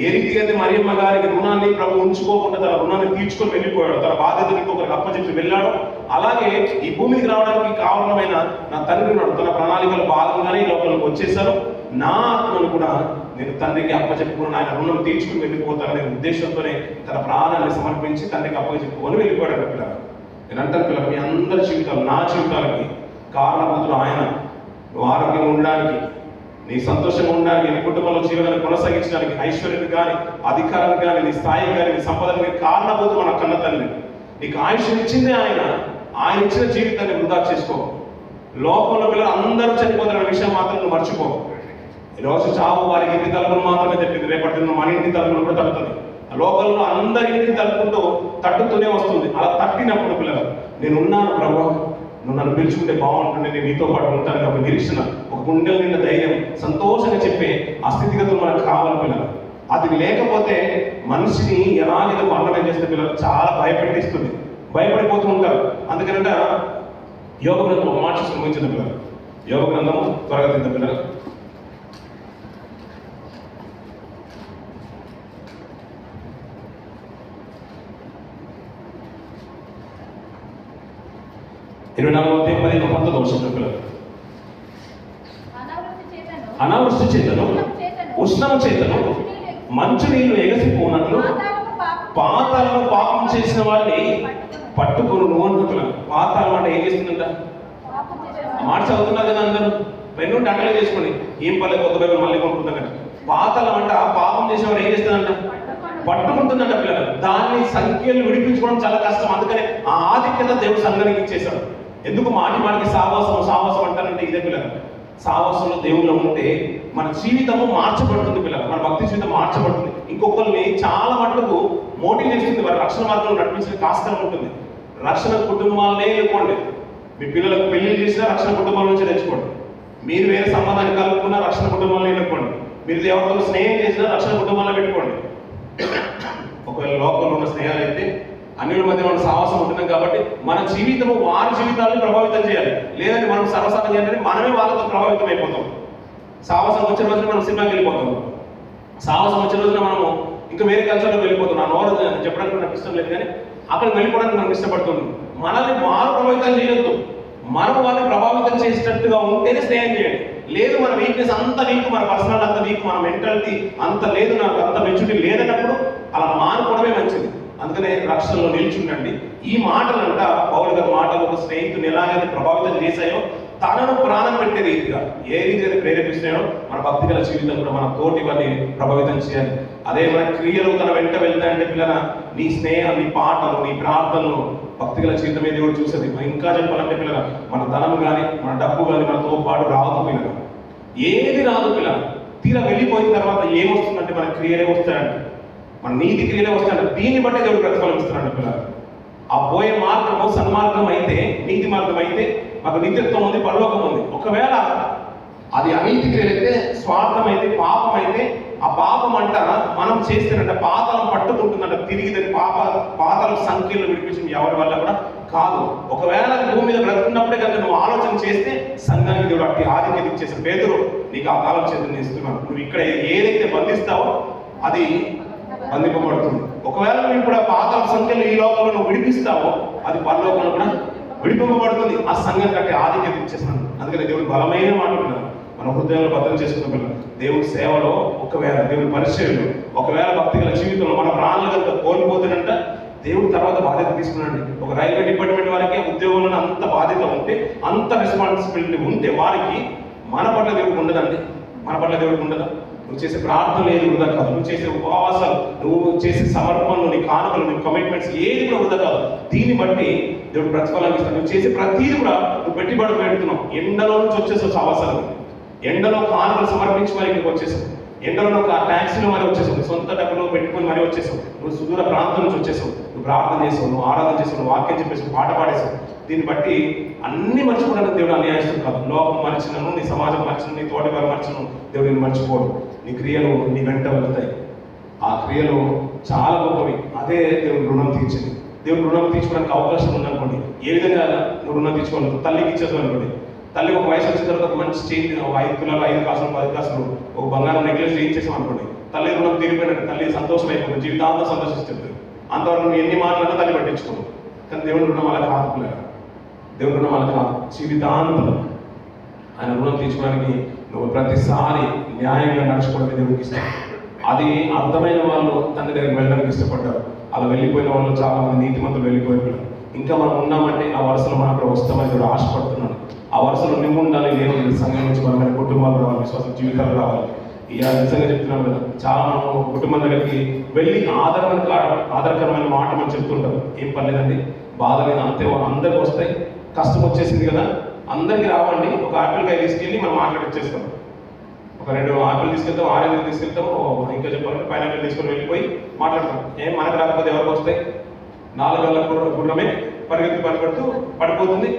ఏ రీతిగా అయితే మరియమ్మ గారికి రుణాన్ని ప్రభు ఉంచుకోకుండా తన రుణాన్ని తీర్చుకొని వెళ్ళిపోయాడు, తన బాధ్యతను ఇంకొకరికి అప్పచెప్పి వెళ్ళాడు, అలాగే ఈ భూమికి రావడానికి కారణమైన నా తండ్రి ఉన్నాడు. తన ప్రణాళికలు భాగంగానే ఈ లోకంలోకి వచ్చేసారు. నా ఆత్మను కూడా నేను తండ్రికి అప్పచెప్పుకుని ఆయన రుణం తీర్చుకుని వెళ్ళిపోతాననే ఉద్దేశంతోనే తన ప్రాణాన్ని సమర్పించి తండ్రికి అప్పచెప్పుకొని వెళ్ళిపోయాడు పిల్లలు. నేను అంటాను పిల్లలు, మీ అందరి జీవితాలు, నా జీవితాలకి కారణభూతులు ఆయన. నువ్వు ఆరోగ్యంగా ఉండడానికి, నీ సంతోషంగా ఉండడానికి, నీ కుటుంబంలో జీవనాన్ని కొనసాగించడానికి, ఐశ్వర్యాన్ని కానీ, అధికారాన్ని కానీ, నీ స్థాయికి కానీ, నీ సంపదకి కానీ కారణభూతులు మన కన్న తండ్రి. నీకు ఆయుష్ ఇచ్చిందే ఆయన. ఆయన ఇచ్చిన జీవితాన్ని వృధా చేసుకో. లోకంలో పిల్లలు అందరూ చనిపోతున్న విషయం మాత్రం నువ్వు మర్చిపో. ఈరోజు చావు వారికి ఇంటి తలుపులు మాత్రమే తట్టింది, రేపటి మన ఇంటి తలుపులు కూడా తట్టుతుంది. లోకంలో అందరి ఇంటికి తలుపుకుంటూ తట్టుతూనే వస్తుంది. అలా తట్టినప్పుడు పిల్లలు, నేనున్నాను ప్రభు, నువ్వు నన్ను పిలుచుకుంటే బాగుంటుంది, నేను నీతో పాటు ఉంటానని ఒక నిరీక్షణ, ఒక గుండెల నిండా ధైర్యం, సంతోషంగా చెప్పే ఆ స్థితిగతులు మనకు కావాలి పిల్లలు. అది లేకపోతే మనిషిని ఎలాగైతే వర్ణన చేస్తే పిల్లలు చాలా భయపెట్టిస్తుంది, భయపడిపోతూ ఉంటారు. అందుకనంట యోగ గ్రంథం ఒక మాట శ్రమించిన పిల్లలు, యోగ గ్రంథము త్వరగా తింద పిల్లలు. ఇరవై 4:10-19 పిల్లలు. అనావృష్టి చేతను ఉష్ణము చేతను మంచు నీళ్లు ఎగసిపోనట్లు పాతాలను పాపం చేసిన వారిని పట్టుకొని నువ్వు అంటున్నావు. పాతాళం అంటే ఏం చేస్తుందంట? మాట చదువుతున్నారు కదా అందరూ, రెండు టంటలు చేసుకుని ఏం పర్లేదు, కొత్త బైబిల్ మళ్ళీ కొనుక్కుంటాం కదా. పాతాళం అంట పాపం చేసిన వాడు ఏం చేస్తుందంట? పట్టుకుంటుందంట పిల్లలు. దాన్ని సంఖ్యలు విడిపించుకోవడం చాలా కష్టం. అందుకనే ఆ ఆధిక్యత దేవుడు సంఘానికి ఇచ్చేశాడు. ఎందుకు మాటికి సావాసం అంటారంటే ఇదే పిల్లలు. సావాసంలో దేవుళ్ళు ఉంటే మన జీవితము మార్చబడుతుంది పిల్లలు, మన భక్తి జీవితం మార్చబడుతుంది. ఇంకొకరిని చాలా మటుకు మోటివ్ చేస్తుంది, వారి రక్షణ మార్గంలో నడిపించడానికి ఆస్కారం ఉంటుంది. రక్షణ కుటుంబాలనే ఎన్నుకోండి. మీ పిల్లలకు పెళ్లి చేసినా రక్షణ కుటుంబాల నుంచి తెచ్చుకోండి. మీరు వేరే సంబంధాన్ని కలుపుకున్నా రక్షణ కుటుంబాలను ఎన్నుకోండి. మీరు ఎవరితో స్నేహం చేసినా రక్షణ కుటుంబాలను పెట్టుకోండి. ఒకవేళ లోకంలో ఉన్న స్నేహాలు అయితే అన్యుల మధ్య మన సావాసం ఉంటున్నాం కాబట్టి మన జీవితము వారి జీవితాలను ప్రభావితం చేయాలి. లేదంటే మనం సర్వసాధం చేయాలంటే మనమే వాళ్ళతో ప్రభావితం అయిపోతాం. సావాసం వచ్చిన రోజున మనం సినిమాకి వెళ్ళిపోతాం. సావాసం వచ్చిన రోజున మనము ఇంకా వేరే కల్చర్లో వెళ్ళిపోతాం. నా నోరు చెప్పడానికి నాకు ఇష్టం లేదు, కానీ అక్కడికి వెళ్ళిపోవడానికి మనం ఇష్టపడుతున్నాం. మనల్ని వారు ప్రభావితం చేయొద్దు, మనం వాళ్ళని ప్రభావితం చేసేటట్టుగా ఉంటేనే స్నేహం చేయండి. లేదు మన వీక్నెస్ అంత వీక్, మన పర్సనల్ అంత వీక్, మన మెంటాలిటీ అంత లేదు, నాకు అంత మెచ్యూరిటీ లేదన్నప్పుడు అలా మానుకోవడమే మంచిది. అందుకనే రక్షణలో నిల్చుండండి. ఈ మాటలంట పౌలు గారి మాటలు ఒక స్నేహితుని ఎలాగైతే ప్రభావితం చేశాయో, తనను ప్రాణం పెట్టే రీతిగా ఏ రీతిగా ప్రేరేపిస్తున్నాయో మన భక్తి గల జీవితం కూడా మన తోటి వారిని ప్రభావితం చేయాలి. అదే మన క్రియలు తన వెంట వెళ్తాయంటే పిల్లల, నీ స్నేహం, నీ పాటలు, నీ ప్రార్థనలు, భక్తి గల జీవితమే దేవుడు చూసేది. ఇంకా చెప్పాలంటే పిల్లల, మన ధనము కానీ మన డబ్బు కానీ మనతో పాటు రాదు పిల్లలు, ఏది రాదు పిల్లలు. తీరా వెళ్ళిపోయిన తర్వాత ఏమొస్తుందంటే మన క్రియలే వస్తాయంటే, మన నీతి క్రియలే వస్తాయంటే, దీన్ని బట్టే దేవుడు ప్రతిఫలం ఇస్తున్నాడు పిల్లలు. ఆ పోయే మార్గము సన్మార్గం అయితే, నీతి మార్గం అయితే మాకు నిత్యత్వం ఉంది, పరలోకం ఉంది. ఒకవేళ అది అనీతి క్రియలు అయితే, స్వార్థం అయితే, పాపం అయితే, ఆ పాపం అంట మనం చేస్తేనంట పాతాళం పట్టుకుంటుందంట తిరిగి. దాని పాతాళం సంఖ్యలు విడిపించడం ఎవరి వల్ల కూడా కాదు. ఒకవేళ భూమి మీద బ్రతుకున్నప్పుడే కనుక నువ్వు ఆలోచన చేస్తే సంఘానికి దేవుడు అట్టి ఆధిక్యత ఇచ్చేసాడు. పేతురు, నీకు ఆ కాలం చేతులు ఇస్తున్నాను, నువ్వు ఇక్కడ ఏదైతే బంధిస్తావో అది బంధింపబడుతుంది. ఒకవేళ నువ్వు ఇప్పుడు ఆ పాతాళ సంఖ్యలు ఈ లోకంలో నువ్వు విడిపిస్తావో అది పరలోకంలో కూడా విడిపింపబడుతుంది. ఆ సంఘం కంటే ఆధిక్యత ఇచ్చేస్తున్నాను. అందుకని దేవుడు బలమైన మాట్లాడుతున్నాను. మన హృదయంలో భద్రం చేసుకున్న పిల్లలు, దేవుడి సేవలో ఒకవేళ దేవుడి పరిచయంలో ఒకవేళ భక్తి గల జీవితంలో మన ప్రాణాలు కనుక కోల్పోతుందంట దేవుడు తర్వాత బాధ్యత తీసుకున్నాడు. ఒక రైల్వే డిపార్ట్మెంట్ వారికి ఉద్యోగంలో అంత బాధ్యత ఉంటే, అంత రెస్పాన్సిబిలిటీ ఉంటే వారికి మన పట్ల దేవుడికి ఉండదండి. మన పట్ల దేవుడికి ఉండదా? నువ్వు చేసే ప్రార్థనలు ఏది వృధా కాదు, నువ్వు చేసే ఉపవాసాలు, నువ్వు చేసే సమర్పణలు, నీ కానుకలు, నీ కమిట్మెంట్స్ ఏది కూడా వృధా కాదు. దీన్ని బట్టి దేవుడు ప్రతిఫలం ఇస్తాడు. నువ్వు చేసే ప్రతీది కూడా నువ్వు పెట్టుబడి పెడుతున్నావు. ఎండలో నుంచి వచ్చేసావు సావాసాలు, ఎండలో కానుకలు సమర్పించి మరి ఇక్కడికి వచ్చేసావు, ఎండలో ట్యాక్సీలో మరి వచ్చేసావు, సొంత డబ్బులు పెట్టుకుని మరి వచ్చేసావు, నువ్వు సుదూర ప్రాంతం నుంచి వచ్చేసావు, నువ్వు ప్రార్థన చేసావు, నువ్వు ఆరాధన చేసావు, నువ్వు వాక్యం చెప్పేసావు, పాట పాడేసావు. దీన్ని బట్టి అన్ని మర్చిపోవడానికి దేవుడు అన్యాయస్తుడు కాదు. లోకం మర్చినను, నీ సమాజం మర్చినను, నీ తోటి వారు మర్చినను దేవుడు నేను మర్చిపోడు. నీ క్రియలు నీ వెంట వెళ్తాయి. ఆ క్రియలు చాలా గొప్పవి. అదే దేవుడు రుణం తీర్చింది. దేవుడు రుణం తీర్చుకోవడానికి అవకాశం ఉందనుకోండి. ఏ విధంగా నువ్వు రుణం తీర్చుకోవాలి? తల్లికి ఇచ్చేసావు అనుకోండి. తల్లి ఒక వయసు వచ్చిన తర్వాత ఒక మంచి చైన్, ఒక 5 తులాలు, 5 కాసులు, 10 కాసులు, ఒక బంగారం నెక్లెస్ చేయించేసాం అనుకోండి. తల్లి రుణం తీరిపోయినట్టు, తల్లి సంతోషం అయిపోతుంది, జీవితాంతం సంతోషిస్తుంది. అంతవరకు నువ్వు ఎన్ని మాటలన్నా తల్లి పట్టించుకోవు. కానీ దేవుడు రుణం అలా కాదు. దేవుడు రుణం అలా కాదు. జీవితాంతం ఆయన రుణం తీర్చుకోవడానికి నువ్వు ప్రతిసారి న్యాయంగా నడుచుకోవడానికి దేవుడికి ఇష్టం. అది అర్థమైన వాళ్ళు తండ్రి దగ్గరికి వెళ్ళడానికి ఇష్టపడ్డారు. అలా వెళ్ళిపోయిన వాళ్ళు చాలా మంది నీతిమంతులు వెళ్ళిపోయారు. ఇంకా మనం ఉన్నామంటే ఆ వరుసలో మనం అక్కడ వస్తామని కూడా ఆశపడుతున్నాను. ఆ వరుసలో నువ్వు ఉండాలి, నేను సంఘం నుంచి బలమైన కుటుంబాలు రావాలి, విశ్వాస జీవితాలు రావాలి. ఇక నిజంగా చెప్తున్నాం కదా, చాలా మనం కుటుంబం దగ్గరికి వెళ్ళి ఆధారకరమైన మాట మనం చెప్తుంటాం. ఏం పర్లేదండి, బాధ లేదు, అంతే అందరికి వస్తాయి, కష్టం వచ్చేసింది కదా, అందరికీ రావండి, ఒక ఆపిల్ కాయ తీసుకెళ్ళి మనం మాట్లాడిచ్చేస్తాం. ఒక 2 ఆపిల్ తీసుకెళ్తాం, ఆరెంజ్ తీసుకెళ్తాం, ఇంకా చెప్పాలంటే పైనాపిల్ తీసుకొని వెళ్ళిపోయి మాట్లాడతాం. ఏం మనకు రాకపోతే ఎవరికి వస్తాయి? 4 కాళ్ళ గుర్రమే పరిగెడుతూ పడిపోతుంది.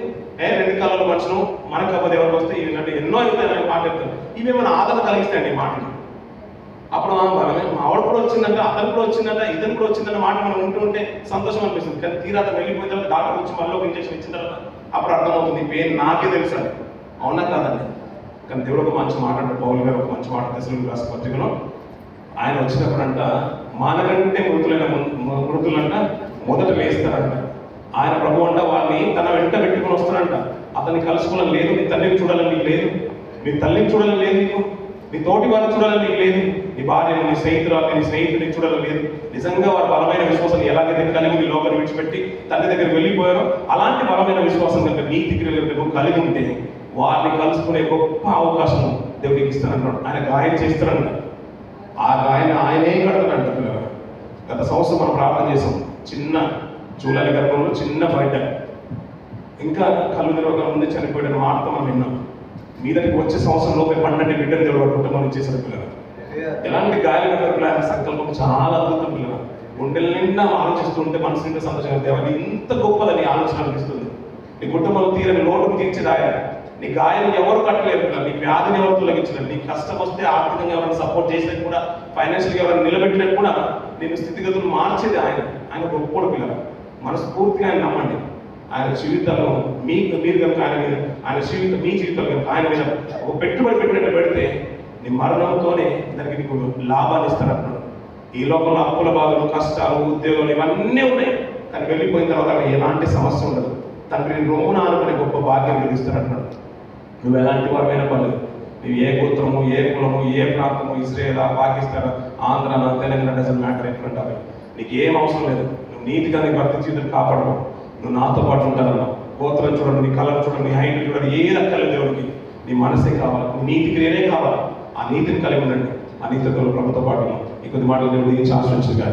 2 కాళ్ళ మనుషులు మనకు కాకపోతే ఎవరికి వస్తాయి? ఇలాంటి ఎన్నో అవుతాయని మాట్లాడతాం. ఇవి మన ఆదరణ కలిగిస్తాయండి ఈ మాటలు. అప్పుడు ఆవిడ కూడా వచ్చిందంట, అతను కూడా వచ్చిందంట, ఇతను కూడా వచ్చిందన్న మాట మనం ఉంటుంటే సంతోషం అనిపిస్తుంది. కానీ తీరా అతను వెళ్ళిపోయిన తర్వాత డాక్టర్ వచ్చి మళ్ళీ ఒక ఇంజక్షన్ ఇచ్చిన తర్వాత అప్పుడు అర్థమవుతుంది పెయిన్ నాకే తెలుసు అని. అవునా కాదండి? కానీ దేవుడు ఒక మంచి మాట అంటే, పౌలు గారు ఒక మంచి మాట తెస్సలోనికీయులకు రాసిన పత్రికలో ఆయన వచ్చినప్పుడంట మానకంటే మృతులంట మొదట వేస్తారంట. ఆయన ప్రభు అంట వారిని తన వెంట పెట్టుకుని వస్తారంట. అతన్ని కలుసుకోవాలని లేదు, నీ తల్లిని చూడాలని నీకు లేదు, నీ తల్లిని చూడాలని లేదు, నీకు నీ తోటి వారిని చూడాలని నీకు లేదు, నీ భార్యను, నీ స్నేహితురాలు, నీ స్నేహితుడిని చూడాలని లేదు. నిజంగా వారి బలమైన విశ్వాసం ఎలాగైతే కలిగి నీ లోకాన్ని విడిచిపెట్టి తండ్రి దగ్గరికి వెళ్ళిపోయారో అలాంటి బలమైన విశ్వాసం కనుక నీ దగ్గర నువ్వు కలిగి ఉంటే వారిని కలుసుకునే గొప్ప అవకాశం దేవుడికి ఇస్తానంటాడు. ఆయన గాయం చేస్తాడంట. ఆ గాయాన్ని ఆయనే కడతాడంట. గత సంవత్సరం మనం ప్రార్థన చేసాం, చిన్న చూలాలి గర్భంలో చిన్న బయట ఇంకా కళ్ళు తెరవక ముందే చనిపోయిన వార్త మనం విన్నాం. మీ దగ్గరికి వచ్చే సంవత్సరం లోపే 12 బిడ్డలు దేవుడు కుటుంబం ఇచ్చేసారు పిల్లలు. ఎలాంటి గాయాలు కట్టారు ఆయన సంకల్పం చాలా అద్భుతం. పిల్లలు గుండెల నిండా ఆలోచిస్తుంటే మనసు నిండా సంతోషంగా దేవాలి ఇంత గొప్పదని ఆలోచన అనిపిస్తుంది. నీ కుటుంబంలో తీరని లోటును తీర్చేది ఆయన. నీ గాయం ఎవరు కట్టలేరు పిల్లలు, నీ వ్యాధిని ఎవరు తొలగించలేరు. నీ కష్టం వస్తే ఆర్థికంగా ఎవరైనా సపోర్ట్ చేసినట్టు కూడా, ఫైనాన్షియల్గా ఎవరైనా నిలబెట్టినట్టు కూడా నేను స్థితిగతులు మార్చేది ఆయన. ఆయన గొప్పడు పిల్లలు. మనస్ఫూర్తిగా ఆయన నమ్మండి. ఆయన జీవితంలో మీరు కనుక ఆయన జీవితం మీ జీవితంలో కనుక ఆయన మీద ఒక పెట్టుబడి పెట్టినట్టు పెడితే నీ మరణంతోనే దానికి నీకు లాభాన్ని ఇస్తారంటున్నాడు. ఈ లోకంలో అప్పుల బాధలు, కష్టాలు, ఉద్యోగాలు ఇవన్నీ ఉన్నాయి. కానీ వెళ్ళిపోయిన తర్వాత ఎలాంటి సమస్య ఉండదు. తండ్రిని రొమ్మున ఆనుకునే గొప్ప భాగ్యం కలిగిస్తారంటున్నాడు. నువ్వు ఎలాంటి వాడైనా పర్లేదు, నువ్వు ఏ గోత్రము, ఏ కులము, ఏ ప్రాంతము, Israel, Pakistan, Andhra, Telangana, doesn't matter ఎట్లుంటారు, నీకు ఏం అవసరం లేదు. నువ్వు నీతిగా నీ భక్తి జీవితం కాపాడవు, నువ్వు నాతో పాటు ఉంటానన్నా. గోత్రం చూడండి, నీ కలర్ చూడండి, నీ హైట్ చూడండి, ఏ రకాల దేవుడికి నీ మనసే కావాలి, నీ నీతి క్రియనే కావాలి. ఆ నీతిని కలిగి ఉండండి. ఆ నీతితో ప్రభుత్వ పాటలు ఈ కొద్ది మాటలు దేవుడు ఆశ్రయించగా